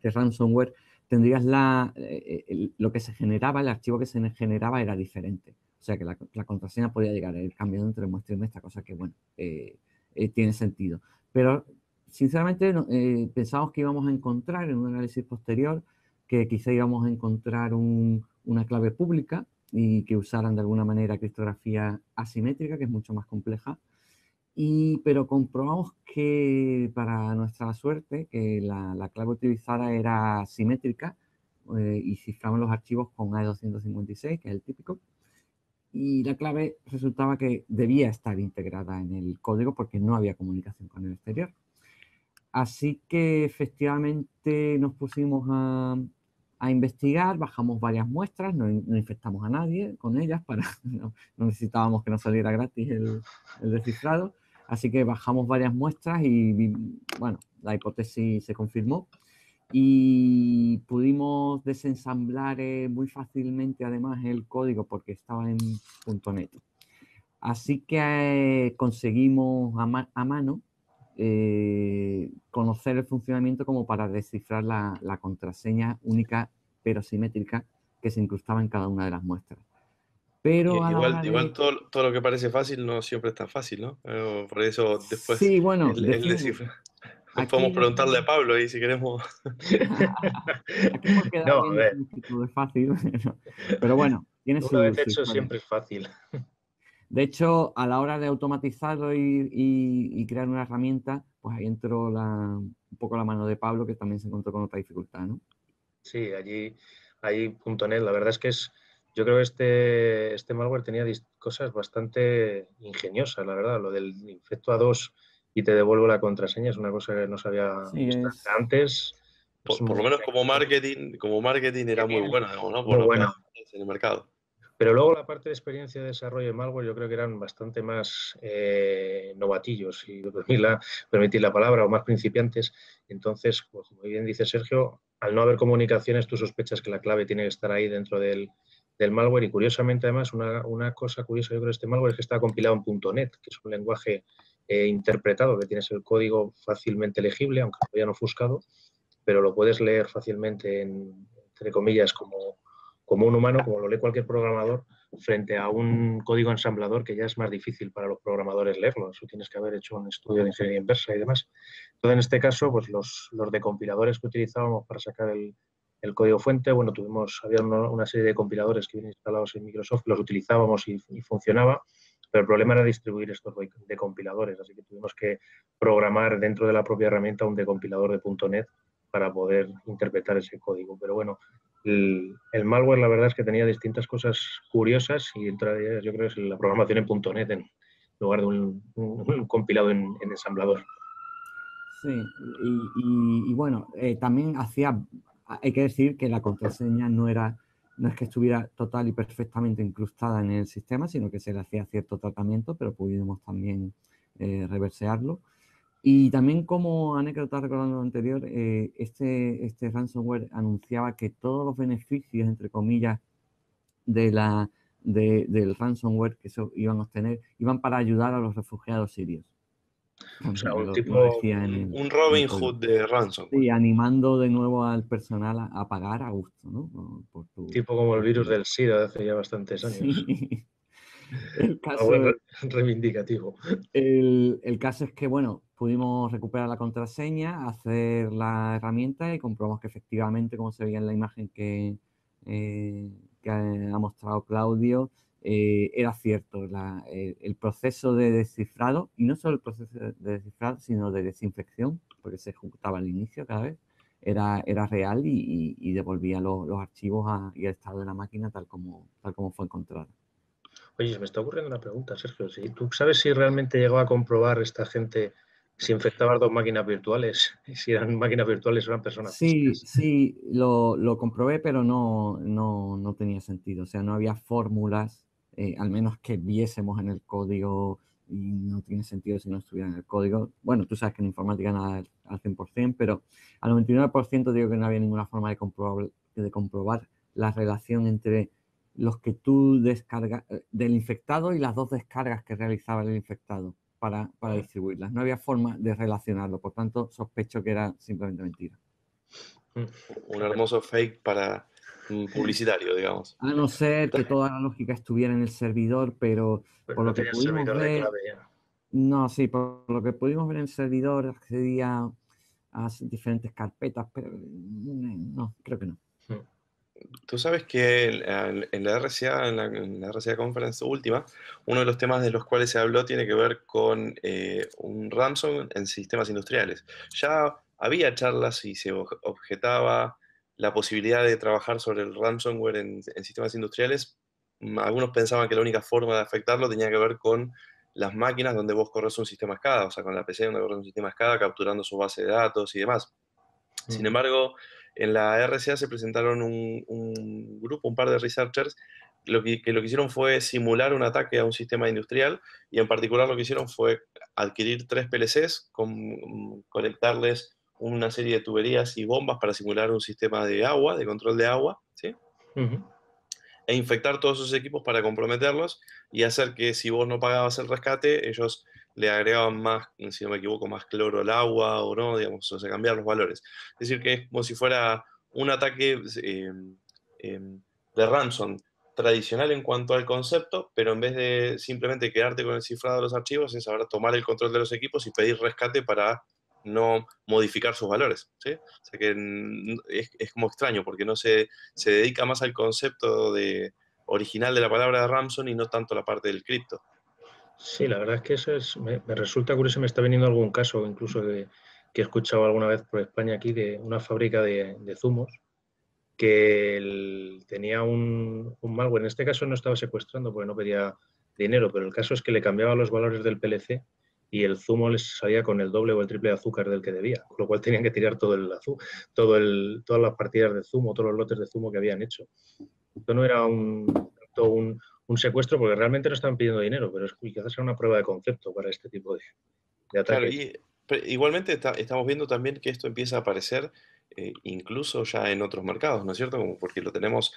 ransomware, tendrías lo que se generaba, el archivo que se generaba era diferente. O sea que la contraseña podía llegar a ir cambiando entre muestra y muestra, cosa que, bueno, tiene sentido. Pero, sinceramente, pensamos que íbamos a encontrar en un análisis posterior que quizá íbamos a encontrar una clave pública y que usaran de alguna manera criptografía asimétrica, que es mucho más compleja. Pero comprobamos que, para nuestra suerte, que la clave utilizada era simétrica y ciframos los archivos con AE256, que es el típico. Y la clave resultaba que debía estar integrada en el código porque no había comunicación con el exterior. Así que efectivamente nos pusimos a investigar, bajamos varias muestras, no infectamos a nadie con ellas, no necesitábamos que nos saliera gratis el descifrado. Así que bajamos varias muestras y, bueno, la hipótesis se confirmó. Y pudimos desensamblar muy fácilmente, además, el código porque estaba en .NET. Así que conseguimos a mano conocer el funcionamiento como para descifrar la contraseña única pero simétrica que se incrustaba en cada una de las muestras. Pero a la hora Igual todo lo que parece fácil no siempre es tan fácil, ¿no? Por eso después Sí, bueno, el descifra. aquí Podemos preguntarle a Pablo ahí si queremos. aquí por quedar No, a bien ver, decimos que todo es fácil, pero bueno, tiene una vez su hecho historia. siempre es fácil. De hecho, a la hora de automatizarlo y crear una herramienta, pues ahí entró un poco la mano de Pablo, que también se encontró con otra dificultad, ¿no? Sí, ahí .NET, la verdad es que yo creo que este malware tenía cosas bastante ingeniosas, la verdad. Lo del infecto a 2 y te devuelvo la contraseña es una cosa que no se había Sí, visto antes. Es Por lo menos como marketing era muy buena, ¿no? muy Por lo que bueno. hay en el mercado. Pero luego la parte de experiencia de desarrollo de malware yo creo que eran bastante más novatillos, si permitir la palabra, o más principiantes. Entonces, pues, como bien dice Sergio, al no haber comunicaciones, tú sospechas que la clave tiene que estar ahí dentro del malware. Y curiosamente, además, una cosa curiosa yo creo de este malware es que está compilado en .NET, que es un lenguaje interpretado, que tienes el código fácilmente legible, aunque lo hayan ofuscado, pero lo puedes leer fácilmente, entre comillas, como un humano, como lo lee cualquier programador, frente a un código ensamblador que ya es más difícil para los programadores leerlo. Eso tienes que haber hecho un estudio de ingeniería inversa y demás. Entonces, en este caso, pues los decompiladores que utilizábamos para sacar el código fuente, bueno, había una serie de compiladores que vienen instalados en Microsoft, los utilizábamos y funcionaba, pero el problema era distribuir estos decompiladores, así que tuvimos que programar dentro de la propia herramienta un decompilador de .NET para poder interpretar ese código. Pero bueno, el malware la verdad es que tenía distintas cosas curiosas y entre ellas yo creo que es la programación en .NET en lugar de un compilado en ensamblador. Sí, y bueno, también hay que decir que la contraseña no es que estuviera total y perfectamente incrustada en el sistema, sino que se le hacía cierto tratamiento, pero pudimos también reversearlo. Y también, como anécdota recordando lo anterior, este ransomware anunciaba que todos los beneficios, entre comillas, del ransomware que iban a obtener, iban para ayudar a los refugiados sirios. O sea, un Lo tipo, decía Un en el Robin código. Hood de ransomware. Sí, animando de nuevo al personal a pagar a gusto, ¿no? tipo como el por virus tu- del SIDA de hace ya bastantes años. Sí. El Algo caso, reivindicativo. el caso es que, bueno, pudimos recuperar la contraseña, hacer la herramienta y comprobamos que efectivamente, como se veía en la imagen que ha mostrado Claudio, era cierto. El proceso de descifrado, y no solo el proceso de descifrado, sino de desinfección, porque se ejecutaba al inicio cada vez, era real y devolvía los archivos y el estado de la máquina tal como fue encontrado. Oye, se me está ocurriendo una pregunta, Sergio. ¿Tú sabes si realmente llegó a comprobar esta gente si infectaban dos máquinas virtuales? Si eran máquinas virtuales o eran personas Sí, físicas. sí, lo comprobé, pero no tenía sentido. O sea, no había fórmulas, al menos que viésemos en el código, y no tiene sentido si no estuviera en el código. Bueno, tú sabes que en informática nada al 100%, pero al 99% digo que no había ninguna forma de comprobar la relación entre los que tú descargas del infectado y las dos descargas que realizaba el infectado para distribuirlas. No había forma de relacionarlo, por tanto, sospecho que era simplemente mentira. Un hermoso fake para publicitario, digamos. A no ser que toda la lógica estuviera en el servidor, pero Pues por no lo que tenía pudimos servidor de ver, clave ya. no, sí, por lo que pudimos ver en el servidor accedía a diferentes carpetas, pero no, creo que no. Tú sabes que en la RCA, en la RCA Conference última, uno de los temas de los cuales se habló tiene que ver con un ransom en sistemas industriales. Ya había charlas y se objetaba la posibilidad de trabajar sobre el ransomware en sistemas industriales. Algunos pensaban que la única forma de afectarlo tenía que ver con las máquinas donde vos corres un sistema SCADA, o sea, con la PC donde corres un sistema SCADA capturando su base de datos y demás. Sin embargo, en la RCA se presentaron un grupo, un par de researchers, que lo que hicieron fue simular un ataque a un sistema industrial y en particular lo que hicieron fue adquirir 3 PLCs, conectarles una serie de tuberías y bombas para simular un sistema de agua, de control de agua, ¿sí? E infectar todos esos equipos para comprometerlos y hacer que si vos no pagabas el rescate, ellos le agregaban más, si no me equivoco, más cloro al agua o no, digamos, o sea, cambiar los valores. Es decir, que es como si fuera un ataque de ransom tradicional en cuanto al concepto, pero en vez de simplemente quedarte con el cifrado de los archivos, es ahora tomar el control de los equipos y pedir rescate para no modificar sus valores, ¿sí? O sea que es como extraño, porque no se dedica más al concepto original de la palabra de Ramson y no tanto a la parte del cripto. Sí, la verdad es que eso me resulta curioso, me está viniendo algún caso, incluso que he escuchado alguna vez por España aquí, de una fábrica de zumos que tenía un malware. En este caso no estaba secuestrando porque no pedía dinero, pero el caso es que le cambiaba los valores del PLC y el zumo les salía con el doble o el triple de azúcar del que debía, con lo cual tenían que tirar todas las partidas de zumo, todos los lotes de zumo que habían hecho. Esto no era un secuestro porque realmente no estaban pidiendo dinero, pero quizás era una prueba de concepto para este tipo de Claro, ataques. pero igualmente estamos viendo también que esto empieza a aparecer incluso ya en otros mercados, ¿no es cierto? Como porque lo tenemos,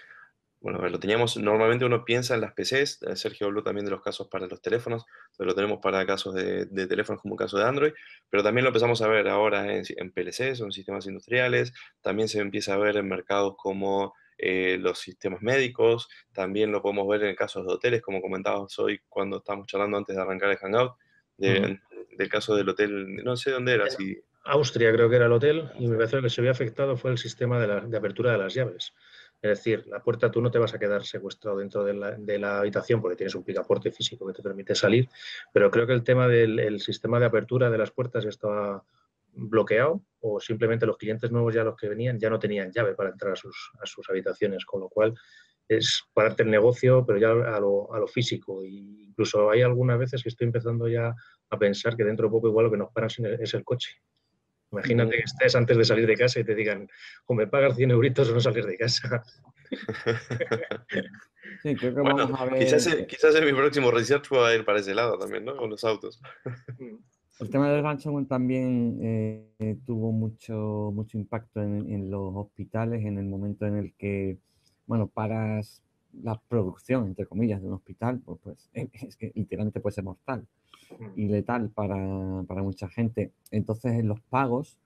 bueno, a ver, lo teníamos, normalmente uno piensa en las PCs, Sergio habló también de los casos para los teléfonos, entonces lo tenemos para casos de teléfonos como el caso de Android, pero también lo empezamos a ver ahora en PLCs o en sistemas industriales, también se empieza a ver en mercados como los sistemas médicos, también lo podemos ver en casos de hoteles, como comentabas hoy cuando estábamos charlando antes de arrancar el Hangout, Ujú. del caso del hotel, no sé dónde era, En si... Austria creo que era el hotel y me parece que lo que se había afectado fue el sistema de apertura de las llaves. Es decir, la puerta tú no te vas a quedar secuestrado dentro de la habitación porque tienes un picaporte físico que te permite salir, pero creo que el tema del sistema de apertura de las puertas estaba bloqueado o simplemente los clientes nuevos ya los que venían ya no tenían llave para entrar a sus habitaciones, con lo cual es pararte el negocio, pero ya a lo físico. Y incluso hay algunas veces que estoy empezando ya a pensar que dentro de poco igual lo que nos paran es el coche. Imagínate que estés antes de salir de casa y te digan, o me pagas 100 euritos o no salir de casa. Sí, creo que Bueno, vamos a ver. quizás en mi próximo research va a ir para ese lado también, ¿no? Con los autos. El tema del ransomware también tuvo mucho impacto en los hospitales en el momento en el que, bueno, paras la producción, entre comillas, de un hospital, pues es que literalmente puede ser mortal y letal para mucha gente. Entonces, los pagos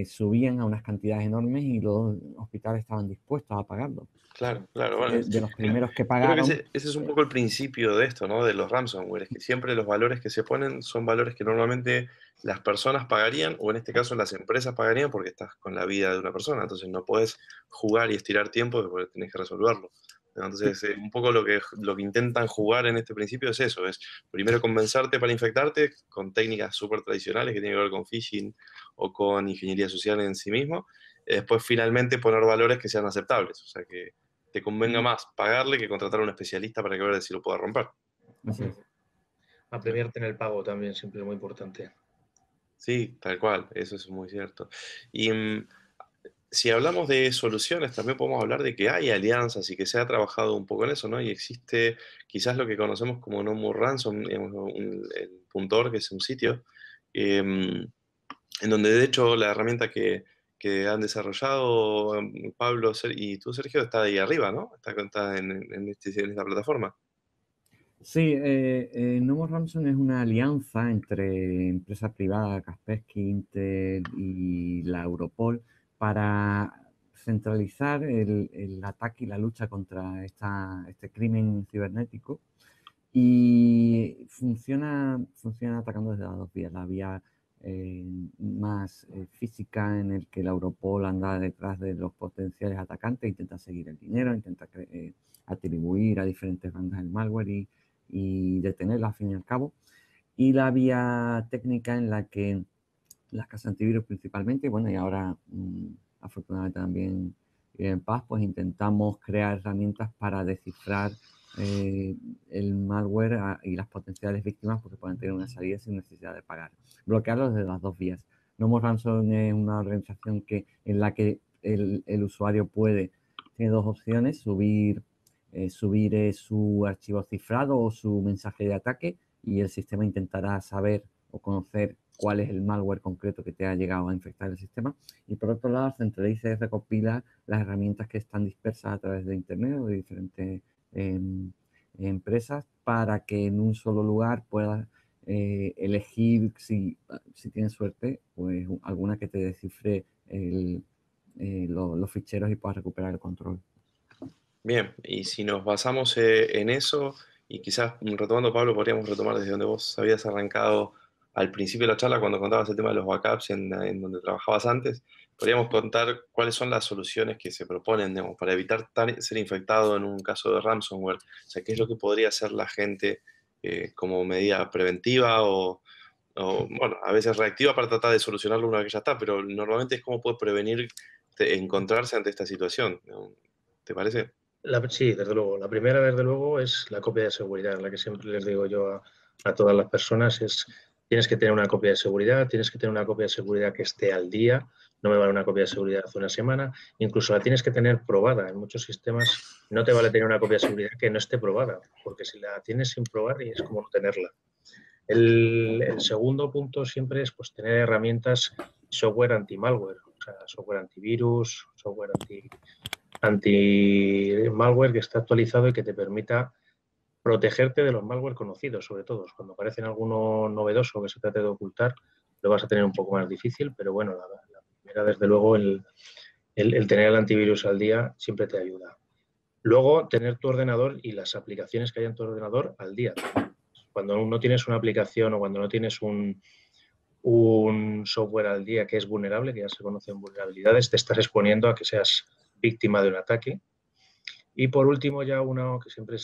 subían a unas cantidades enormes y los hospitales estaban dispuestos a pagarlo. Claro, claro, bueno, De los primeros que creo que pagaron, ese es un poco el principio de esto, ¿no? De los ransomware, es que siempre los valores que se ponen son valores que normalmente las personas pagarían, o en este caso las empresas pagarían porque estás con la vida de una persona, entonces no puedes jugar y estirar tiempo porque tenés que resolverlo. Entonces, un poco lo que intentan jugar en este principio es eso, es primero convencerte para infectarte con técnicas súper tradicionales que tienen que ver con phishing o con ingeniería social en sí mismo, y después finalmente poner valores que sean aceptables, o sea que te convenga más pagarle que contratar a un especialista para que vea si lo pueda romper. así es. Apremiarte en el pago también siempre es muy importante. Sí, tal cual, eso es muy cierto. Y si hablamos de soluciones, también podemos hablar de que hay alianzas y que se ha trabajado un poco en eso, ¿no? Y existe quizás lo que conocemos como No More Ransom, digamos, el puntor, que es un sitio, en donde de hecho la herramienta que han desarrollado Pablo y tú, Sergio, está ahí arriba, ¿no? Está en esta plataforma. Sí, Novo Ramson es una alianza entre empresas privadas, Kaspersky, Intel y la Europol para centralizar el ataque y la lucha contra este crimen cibernético, y funciona atacando desde las dos vías. La vía más física, en el que la Europol anda detrás de los potenciales atacantes, intenta seguir el dinero, intenta atribuir a diferentes bandas el malware y detenerla al fin y al cabo. Y la vía técnica, en la que las casas antivirus principalmente, bueno, y ahora afortunadamente también en Paz, pues intentamos crear herramientas para descifrar el malware y las potenciales víctimas, porque pueden tener una salida sin necesidad de pagar. Bloquearlo desde las dos vías. Nomo Ransom es una organización en la que el usuario tiene dos opciones: subir su archivo cifrado o su mensaje de ataque, y el sistema intentará saber o conocer cuál es el malware concreto que te ha llegado a infectar el sistema. Y por otro lado, centraliza y recopila las herramientas que están dispersas a través de Internet o de diferentes empresas, para que en un solo lugar puedas elegir, si tienes suerte, pues alguna que te descifre los ficheros y puedas recuperar el control. Bien, y si nos basamos en eso, y quizás retomando, Pablo, podríamos retomar desde donde vos habías arrancado al principio de la charla, cuando contabas el tema de los backups en donde trabajabas antes. Podríamos contar cuáles son las soluciones que se proponen, digamos, para evitar ser infectado en un caso de ransomware. O sea, ¿qué es lo que podría hacer la gente como medida preventiva bueno, a veces reactiva para tratar de solucionarlo una vez que ya está, pero normalmente es cómo puede prevenir encontrarse ante esta situación, ¿no? ¿Te parece? Sí, desde luego. La primera, desde luego, es la copia de seguridad, la que siempre les digo yo a todas las personas, es: tienes que tener una copia de seguridad, tienes que tener una copia de seguridad que esté al día, no me vale una copia de seguridad hace una semana, incluso la tienes que tener probada. En muchos sistemas no te vale tener una copia de seguridad que no esté probada, porque si la tienes sin probar es como no tenerla. El segundo punto siempre es, pues, tener herramientas, software anti-malware, o sea, software antivirus, software anti-malware que está actualizado y que te permita protegerte de los malware conocidos, sobre todo. Cuando aparecen alguno novedoso que se trate de ocultar, lo vas a tener un poco más difícil, pero bueno, la primera, desde luego, el tener el antivirus al día siempre te ayuda. Luego, tener tu ordenador y las aplicaciones que hay en tu ordenador al día. Cuando no tienes una aplicación o cuando no tienes un software al día que es vulnerable, que ya se conocen vulnerabilidades, te estás exponiendo a que seas víctima de un ataque. Y por último, ya uno que siempre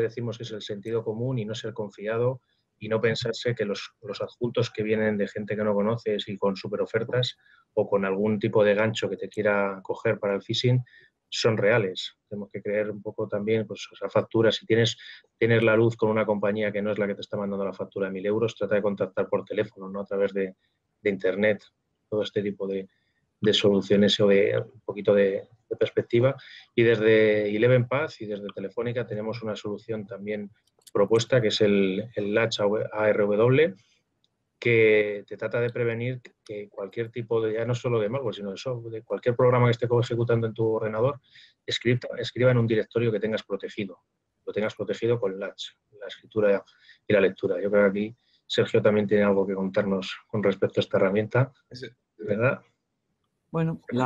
decimos, es el sentido común y no ser confiado, y no pensarse que los adjuntos que vienen de gente que no conoces y con superofertas o con algún tipo de gancho que te quiera coger para el phishing son reales. Tenemos que creer un poco también, pues, esa factura. Si tienes la luz con una compañía que no es la que te está mandando la factura de 1.000 euros, trata de contactar por teléfono, no a través de Internet. Todo este tipo de soluciones o de un poquito de perspectiva. Y desde Eleven Path y desde Telefónica tenemos una solución también propuesta, que es el Latch ARW, que te trata de prevenir que cualquier tipo de, ya no solo de malware, sino de cualquier programa que esté ejecutando en tu ordenador, escriba en un directorio que tengas protegido. Lo tengas protegido con Latch, la escritura y la lectura. Yo creo que aquí Sergio también tiene algo que contarnos con respecto a esta herramienta, ¿verdad? Bueno, es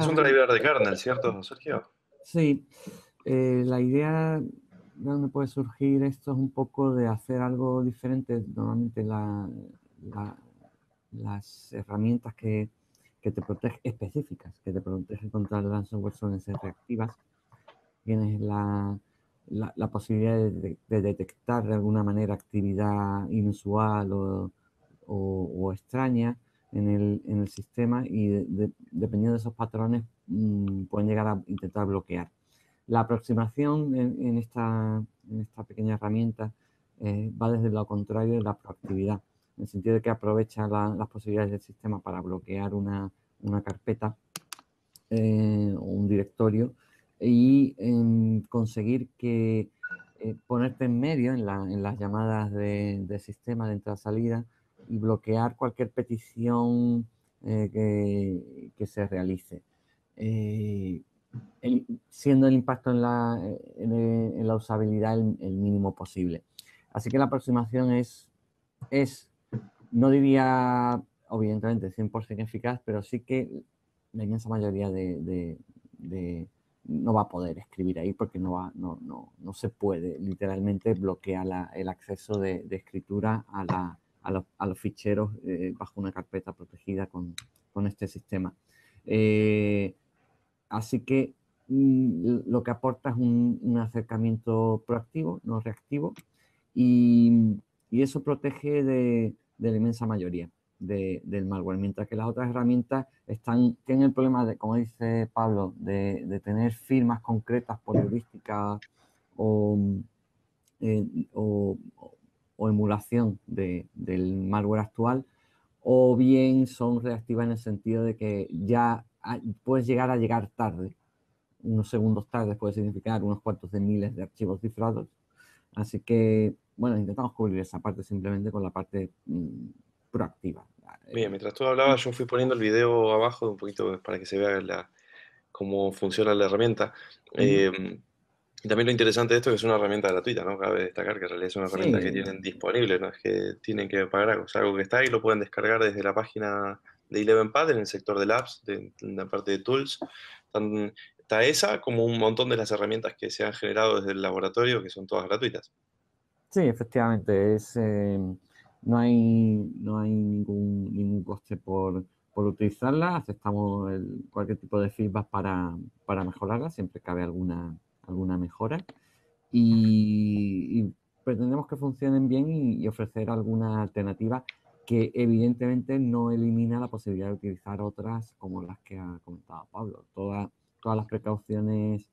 un driver de kernel, ¿cierto, Sergio? Sí, la idea de donde puede surgir esto es un poco de hacer algo diferente. Normalmente las herramientas que te protegen, específicas, que te protegen contra el ransomware, suelen ser reactivas. Tienes la posibilidad de detectar de alguna manera actividad inusual o extraña en el sistema, y dependiendo de esos patrones pueden llegar a intentar bloquear. La aproximación en esta pequeña herramienta va desde lo contrario de la proactividad, en el sentido de que aprovecha las posibilidades del sistema para bloquear una carpeta o un directorio, y conseguir que ponerte en medio en las llamadas de sistema de entrada-salida, y bloquear cualquier petición que se realice, siendo el impacto en la usabilidad el mínimo posible. Así que la aproximación es, no diría evidentemente 100% eficaz, pero sí que la inmensa mayoría no va a poder escribir ahí porque no se puede, literalmente bloquea el acceso de escritura a los ficheros bajo una carpeta protegida con este sistema. Así que lo que aporta es un acercamiento proactivo, no reactivo, y eso protege de la inmensa mayoría del malware, mientras que las otras herramientas tienen el problema de, como dice Pablo, de tener firmas concretas por heurística o, eh, o, o emulación del malware actual, o bien son reactivas en el sentido de que ya puedes llegar a llegar tarde. Unos segundos tarde puede significar unos cuantos de miles de archivos cifrados. Así que, bueno, intentamos cubrir esa parte simplemente con la parte proactiva. Bien, mientras tú hablabas, yo fui poniendo el video abajo un poquito para que se vea cómo funciona la herramienta. Y también lo interesante de esto es que es una herramienta gratuita, ¿no? Cabe destacar que en realidad es una herramienta que Sí, tienen disponible, no es que tienen que pagar algo, es algo que está ahí, lo pueden descargar desde la página de ElevenPad en el sector de Labs, en la parte de Tools. Está esa como un montón de las herramientas que se han generado desde el laboratorio, que son todas gratuitas. sí, efectivamente, no hay ningún coste por utilizarla. Aceptamos cualquier tipo de feedback para mejorarla, siempre cabe alguna mejora. Y pretendemos que funcionen bien y ofrecer alguna alternativa que evidentemente no elimina la posibilidad de utilizar otras como las que ha comentado Pablo. Todas las precauciones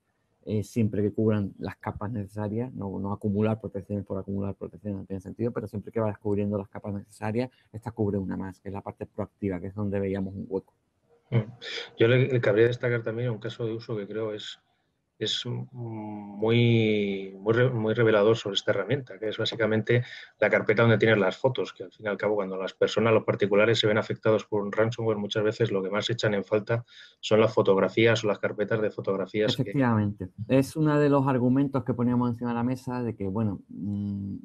siempre que cubran las capas necesarias, no acumular protecciones por acumular protecciones, no tiene sentido, pero siempre que vayas cubriendo las capas necesarias, esta cubre una más, que es la parte proactiva, que es donde veíamos un hueco. Yo le cabría destacar también un caso de uso que creo es muy revelador sobre esta herramienta, que es básicamente la carpeta donde tienes las fotos, que al fin y al cabo cuando las personas, los particulares se ven afectados por un ransomware, muchas veces lo que más echan en falta son las fotografías o las carpetas de fotografías que... Efectivamente, es uno de los argumentos que poníamos encima de la mesa de que, bueno,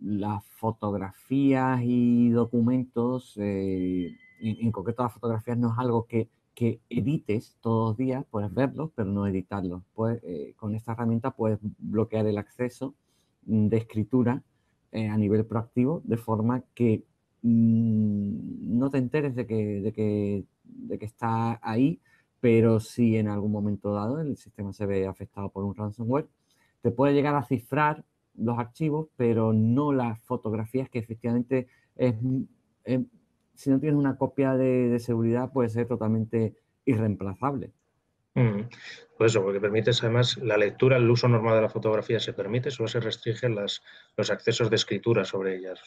las fotografías y documentos, en concreto las fotografías, no es algo que edites todos los días, puedes verlos, pero no editarlos. Con esta herramienta puedes bloquear el acceso de escritura a nivel proactivo, de forma que no te enteres de que está ahí, pero si en algún momento dado el sistema se ve afectado por un ransomware, te puede llegar a cifrar los archivos, pero no las fotografías, que efectivamente es, si no tienes una copia de seguridad puede ser totalmente irreemplazable. Por eso, porque permites además la lectura, el uso normal de la fotografía se permite, solo se restringen los accesos de escritura sobre ellas.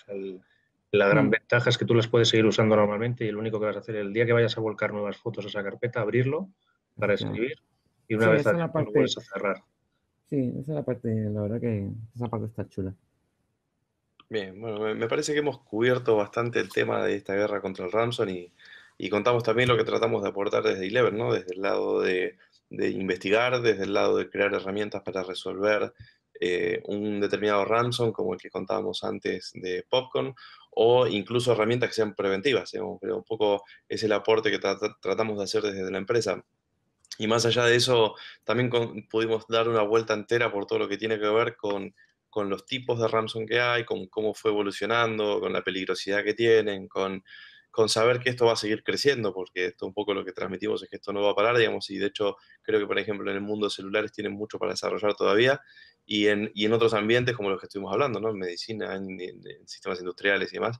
La gran ventaja es que tú las puedes seguir usando normalmente y lo único que vas a hacer el día que vayas a volcar nuevas fotos a esa carpeta, abrirlo para escribir y una Sí, vez esa es la adentro lo vuelves parte, a cerrar. sí, esa es la parte, la verdad que esa parte está chula. Bien, bueno, me parece que hemos cubierto bastante el tema de esta guerra contra el Ramson y contamos también lo que tratamos de aportar desde Eleven, ¿no? Desde el lado de investigar, desde el lado de crear herramientas para resolver un determinado ransom, como el que contábamos antes de Popcorn, o incluso herramientas que sean preventivas, digamos, pero un poco es el aporte que tratamos de hacer desde la empresa. Y más allá de eso, también pudimos dar una vuelta entera por todo lo que tiene que ver con los tipos de Ramson que hay, con cómo fue evolucionando, con la peligrosidad que tienen, con saber que esto va a seguir creciendo, porque esto un poco lo que transmitimos es que esto no va a parar, digamos, y de hecho creo que, por ejemplo, en el mundo de celulares tienen mucho para desarrollar todavía, y en otros ambientes como los que estuvimos hablando, ¿no? En medicina, en sistemas industriales y demás,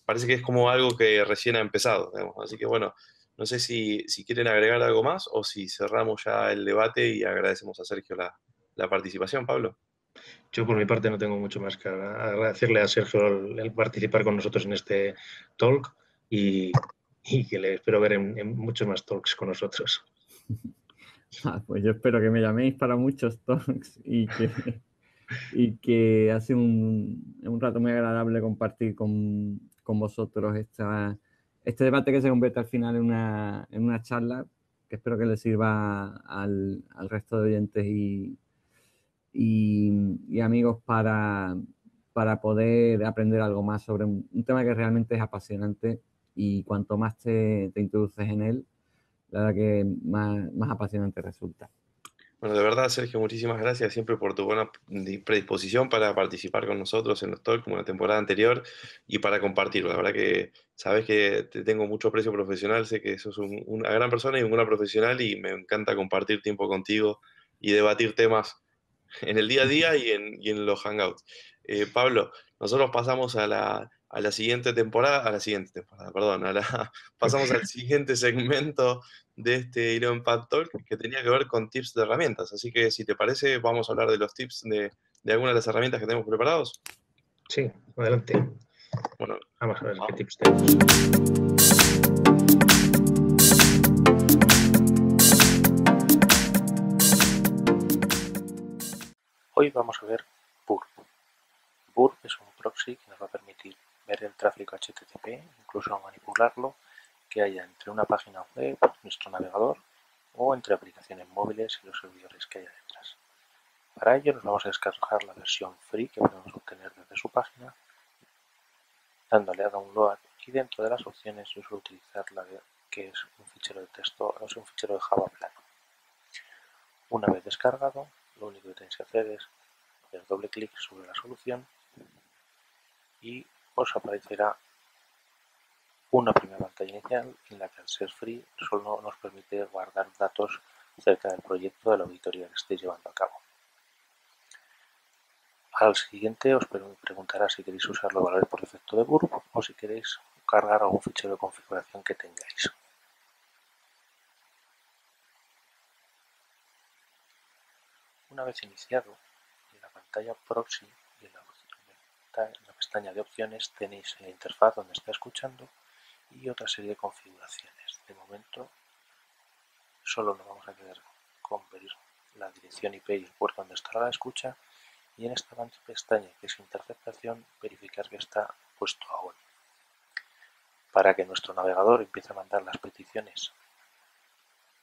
parece que es como algo que recién ha empezado, digamos. Así que bueno. No sé si quieren agregar algo más o si cerramos ya el debate y agradecemos a Sergio la participación, Pablo. Yo por mi parte no tengo mucho más que agradecerle a Sergio el participar con nosotros en este talk y, y que le espero ver en muchos más talks con nosotros. Pues yo espero que me llaméis para muchos talks y que ha sido un rato muy agradable compartir con vosotros este debate que se convierte al final en una charla que espero que le sirva al resto de oyentes y amigos para poder aprender algo más sobre un tema que realmente es apasionante y cuanto más te introduces en él, la verdad que más apasionante resulta. Bueno, de verdad, Sergio, muchísimas gracias siempre por tu buena predisposición para participar con nosotros en los talks como la temporada anterior y para compartirlo. La verdad que sabes que te tengo mucho aprecio profesional, sé que sos una gran persona y una buena profesional y me encanta compartir tiempo contigo y debatir temas en el día a día y en los hangouts. Pablo, nosotros pasamos a la siguiente temporada, perdón, pasamos al siguiente segmento de este Iron Pad Talk que tenía que ver con tips de herramientas. Así que si te parece, vamos a hablar de los tips de algunas de las herramientas que tenemos preparados. Sí, adelante. Bueno, Vamos a ver qué tips tenemos. Hoy vamos a ver Burp. Burp es un proxy que nos va a permitir ver el tráfico HTTP, incluso manipularlo, que haya entre una página web, nuestro navegador, o entre aplicaciones móviles y los servidores que haya detrás. Para ello nos vamos a descargar la versión free que podemos obtener desde su página, dándole a download, y dentro de las opciones yo suelo utilizar la que es un fichero de texto, o sea, un fichero de Java plano. Una vez descargado, lo único que tenéis que hacer es hacer doble clic sobre la solución y os aparecerá una primera pantalla inicial en la que, al ser free, solo nos permite guardar datos acerca del proyecto de la auditoría que estéis llevando a cabo. Al siguiente os preguntará si queréis usar los valores por defecto de Burp o si queréis cargar algún fichero de configuración que tengáis. Una vez iniciado, en la pantalla Proxy y en la pestaña de opciones tenéis la interfaz donde está escuchando y otra serie de configuraciones. De momento solo nos vamos a quedar con ver la dirección IP y el puerto donde estará la escucha, y en esta pestaña que es interceptación verificar que está puesto a on. Para que nuestro navegador empiece a mandar las peticiones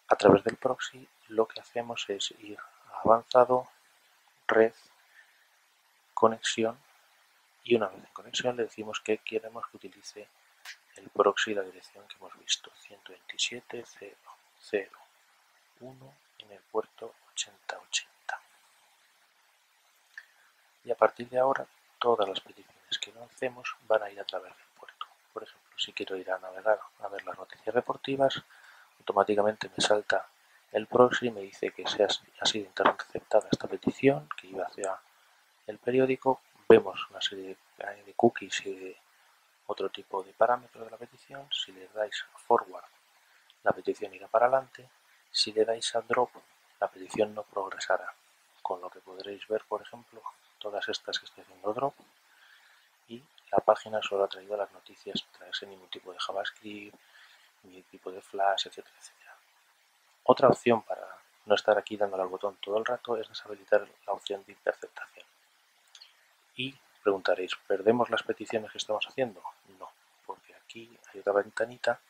a través del proxy, lo que hacemos es ir a avanzado, red, conexión, y una vez en conexión le decimos que queremos que utilice el proxy y la dirección que hemos visto, 127.0.0.1 en el puerto 8080. Y a partir de ahora todas las peticiones que lancemos van a ir a través del puerto. Por ejemplo, si quiero ir a navegar a ver las noticias deportivas, automáticamente me salta el proxy y me dice que ha sido interceptada esta petición, que iba hacia el periódico. Vemos una serie de cookies y de otro tipo de parámetros de la petición. Si le dais a forward, la petición irá para adelante. Si le dais a drop, la petición no progresará, con lo que podréis ver, por ejemplo, todas estas que estoy haciendo drop, y la página solo ha traído las noticias sin traerse ningún tipo de JavaScript, ni tipo de Flash, etcétera, etcétera. Otra opción para no estar aquí dándole al botón todo el rato es deshabilitar la opción de interceptación. Y preguntaréis, ¿perdemos las peticiones que estamos haciendo? No, porque aquí hay otra ventanita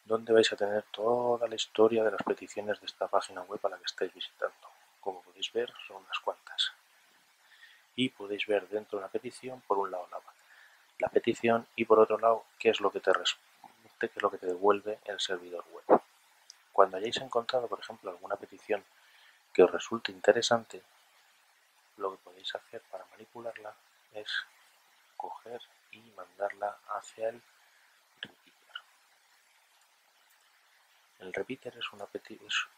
donde vais a tener toda la historia de las peticiones de esta página web a la que estáis visitando. Como podéis ver, son unas cuantas. Y podéis ver dentro de una petición, por un lado la petición, y por otro lado qué es lo que te responde, qué es lo que te devuelve el servidor web. Cuando hayáis encontrado, por ejemplo, alguna petición que os resulte interesante, lo que podéis hacer para manipularla es coger y mandarla hacia el repeater. El repeater es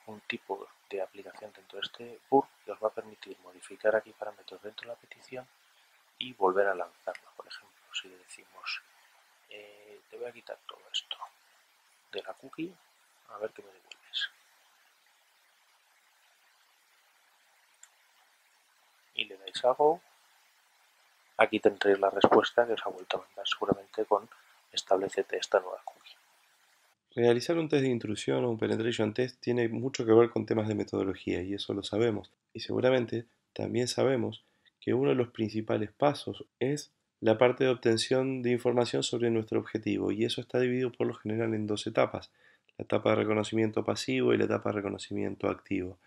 un tipo de aplicación dentro de este Burp que os va a permitir modificar aquí parámetros dentro de la petición y volver a lanzarla. Por ejemplo, si le decimos te voy a quitar todo esto de la cookie, a ver qué me devuelves, y le dais a Go, aquí tendréis la respuesta que os ha vuelto a mandar seguramente con establecete esta nueva cookie. Realizar un test de intrusión o un penetration test tiene mucho que ver con temas de metodología y eso lo sabemos. Y seguramente también sabemos que uno de los principales pasos es la parte de obtención de información sobre nuestro objetivo, y eso está dividido por lo general en dos etapas: la etapa de reconocimiento pasivo y la etapa de reconocimiento activo.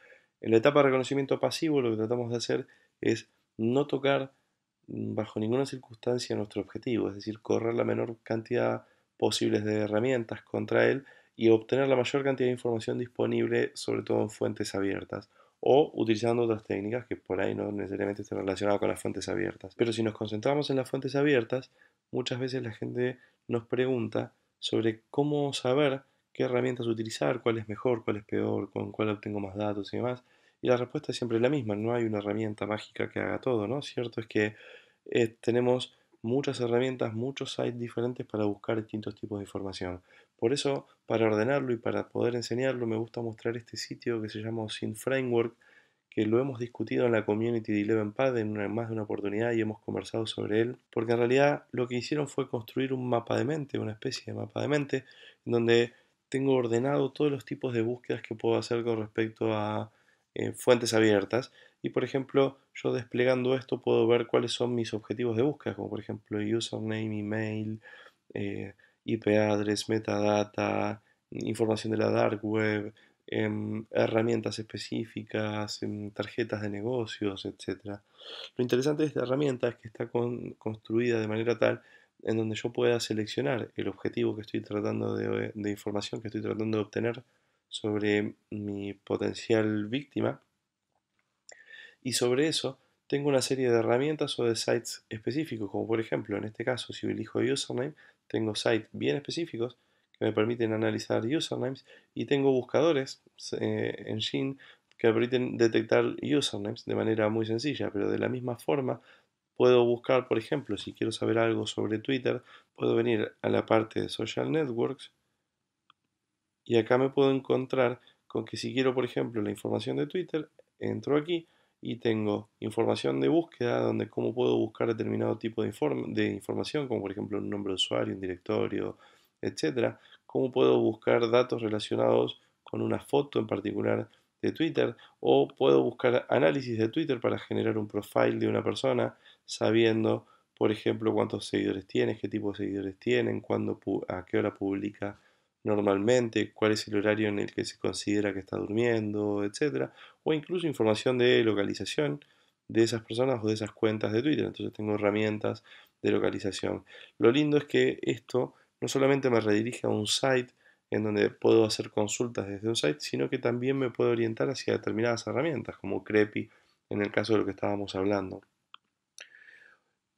En la etapa de reconocimiento pasivo lo que tratamos de hacer es no tocar bajo ninguna circunstancia nuestro objetivo, es decir, correr la menor cantidad posibles de herramientas contra él y obtener la mayor cantidad de información disponible, sobre todo en fuentes abiertas, o utilizando otras técnicas que por ahí no necesariamente estén relacionadas con las fuentes abiertas. Pero si nos concentramos en las fuentes abiertas, muchas veces la gente nos pregunta sobre cómo saber qué herramientas utilizar, cuál es mejor, cuál es peor, con cuál obtengo más datos y demás. Y la respuesta es siempre la misma, no hay una herramienta mágica que haga todo, ¿no? Cierto es que tenemos muchas herramientas, muchos sites diferentes para buscar distintos tipos de información. Por eso, para ordenarlo y para poder enseñarlo, me gusta mostrar este sitio que se llama OSINT Framework, que lo hemos discutido en la community de ElevenPad en más de una oportunidad y hemos conversado sobre él, porque en realidad lo que hicieron fue construir un mapa de mente, una especie de mapa de mente, en donde tengo ordenado todos los tipos de búsquedas que puedo hacer con respecto a fuentes abiertas. Y por ejemplo, yo desplegando esto puedo ver cuáles son mis objetivos de búsqueda, como por ejemplo username, email, IP address, metadata, información de la dark web, herramientas específicas, tarjetas de negocios, etc. Lo interesante de esta herramienta es que está construida de manera tal en donde yo pueda seleccionar el objetivo que estoy tratando de información que estoy tratando de obtener sobre mi potencial víctima, y sobre eso tengo una serie de herramientas o de sites específicos, como por ejemplo en este caso si elijo username, tengo sites bien específicos que me permiten analizar usernames y tengo buscadores en Shin que me permiten detectar usernames de manera muy sencilla, pero de la misma forma puedo buscar, por ejemplo, si quiero saber algo sobre Twitter, puedo venir a la parte de Social Networks y acá me puedo encontrar con que si quiero, por ejemplo, la información de Twitter, entro aquí y tengo información de búsqueda, donde cómo puedo buscar determinado tipo de información, como por ejemplo un nombre de usuario, un directorio, etcétera. Cómo puedo buscar datos relacionados con una foto en particular de Twitter, o puedo buscar análisis de Twitter para generar un profile de una persona, sabiendo, por ejemplo, cuántos seguidores tiene, qué tipo de seguidores tienen, a qué hora publica normalmente, cuál es el horario en el que se considera que está durmiendo, etcétera, o incluso información de localización de esas personas o de esas cuentas de Twitter. Entonces tengo herramientas de localización. Lo lindo es que esto no solamente me redirige a un site en donde puedo hacer consultas desde un site, sino que también me puede orientar hacia determinadas herramientas, como Creepy, en el caso de lo que estábamos hablando.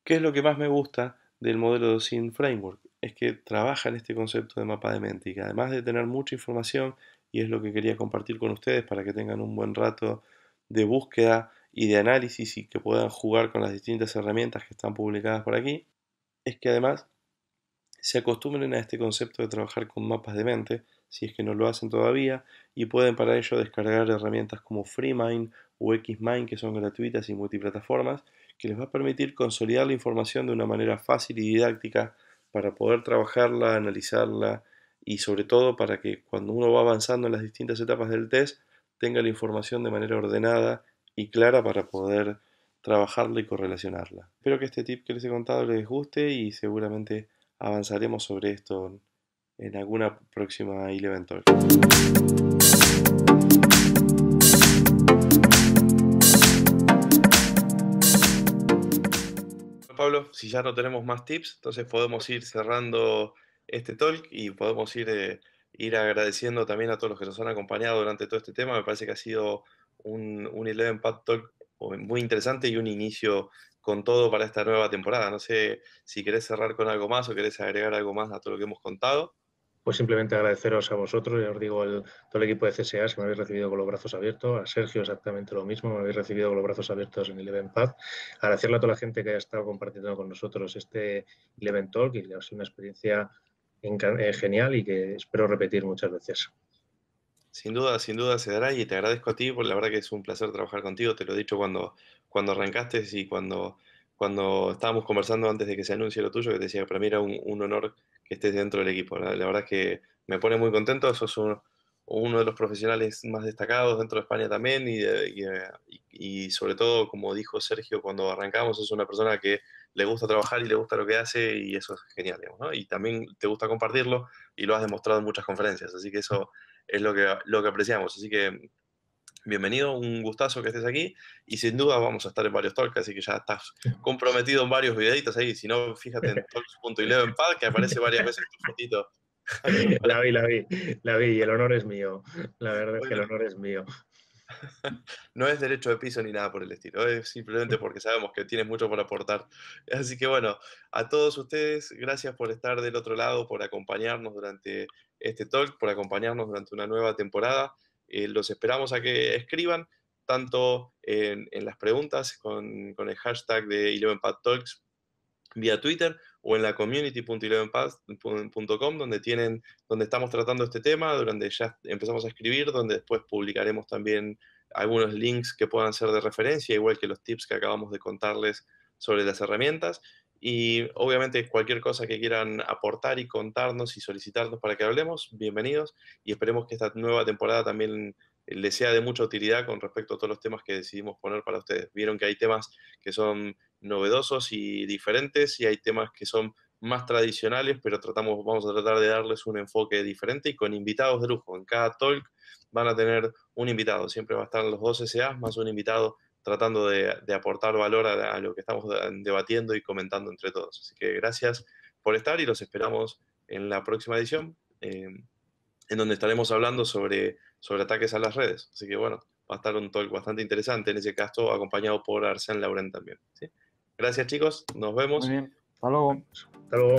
¿Qué es lo que más me gusta del modelo de SIN Framework? Es que trabaja en este concepto de mapa de mente y que además de tener mucha información, y es lo que quería compartir con ustedes para que tengan un buen rato de búsqueda y de análisis y que puedan jugar con las distintas herramientas que están publicadas por aquí, es que además se acostumbren a este concepto de trabajar con mapas de mente, si es que no lo hacen todavía, y pueden para ello descargar herramientas como FreeMind o XMind, que son gratuitas y multiplataformas, que les va a permitir consolidar la información de una manera fácil y didáctica para poder trabajarla, analizarla y sobre todo para que cuando uno va avanzando en las distintas etapas del test tenga la información de manera ordenada y clara para poder trabajarla y correlacionarla. Espero que este tip que les he contado les guste y seguramente avanzaremos sobre esto en alguna próxima Eleven Talk. Pablo, si ya no tenemos más tips, entonces podemos ir cerrando este talk y podemos ir agradeciendo también a todos los que nos han acompañado durante todo este tema. Me parece que ha sido un Eleven Pad Talk muy interesante y un inicio con todo para esta nueva temporada. No sé si querés cerrar con algo más o querés agregar algo más a todo lo que hemos contado. Pues simplemente agradeceros a vosotros, ya os digo, todo el equipo de CSA, que me habéis recibido con los brazos abiertos, a Sergio exactamente lo mismo, me habéis recibido con los brazos abiertos en ElevenPad. Agradecerle a toda la gente que ha estado compartiendo con nosotros este Eleven Talk y que ha sido una experiencia genial y que espero repetir muchas veces. Sin duda se dará y te agradezco a ti, porque la verdad que es un placer trabajar contigo, te lo he dicho cuando arrancaste y cuando estábamos conversando antes de que se anuncie lo tuyo, que te decía que para mí era un honor que estés dentro del equipo. La verdad es que me pone muy contento, sos uno de los profesionales más destacados dentro de España también y sobre todo, como dijo Sergio cuando arrancamos, es una persona que le gusta trabajar y le gusta lo que hace y eso es genial, digamos, ¿no? Y también te gusta compartirlo y lo has demostrado en muchas conferencias, así que eso es lo que apreciamos. Así que bienvenido, un gustazo que estés aquí y sin duda vamos a estar en varios talks, así que ya estás comprometido en varios videitos ahí, si no, fíjate en talks.elevenpad que aparece varias veces tu fotito. La vi, y el honor es mío. La verdad es que el honor es mío. No es derecho de piso ni nada por el estilo, es simplemente porque sabemos que tienes mucho por aportar. Así que bueno, a todos ustedes, gracias por estar del otro lado, por acompañarnos durante este talk, por acompañarnos durante una nueva temporada. Los esperamos a que escriban, tanto en las preguntas con el hashtag de 11pad Talks vía Twitter o en la community.11pad.com donde estamos tratando este tema, donde ya empezamos a escribir, donde después publicaremos también algunos links que puedan ser de referencia, igual que los tips que acabamos de contarles sobre las herramientas. Y obviamente cualquier cosa que quieran aportar y contarnos y solicitarnos para que hablemos, bienvenidos y esperemos que esta nueva temporada también les sea de mucha utilidad con respecto a todos los temas que decidimos poner para ustedes. Vieron que hay temas que son novedosos y diferentes y hay temas que son más tradicionales, pero vamos a tratar de darles un enfoque diferente y con invitados de lujo. En cada talk van a tener un invitado, siempre va a estar los dos SAs más un invitado tratando de aportar valor a lo que estamos debatiendo y comentando entre todos. Así que gracias por estar y los esperamos en la próxima edición, en donde estaremos hablando sobre ataques a las redes. Así que bueno, va a estar un talk bastante interesante, en ese caso acompañado por Arsène Laurent también. ¿Sí? Gracias chicos, nos vemos. Muy bien, hasta luego. Hasta luego.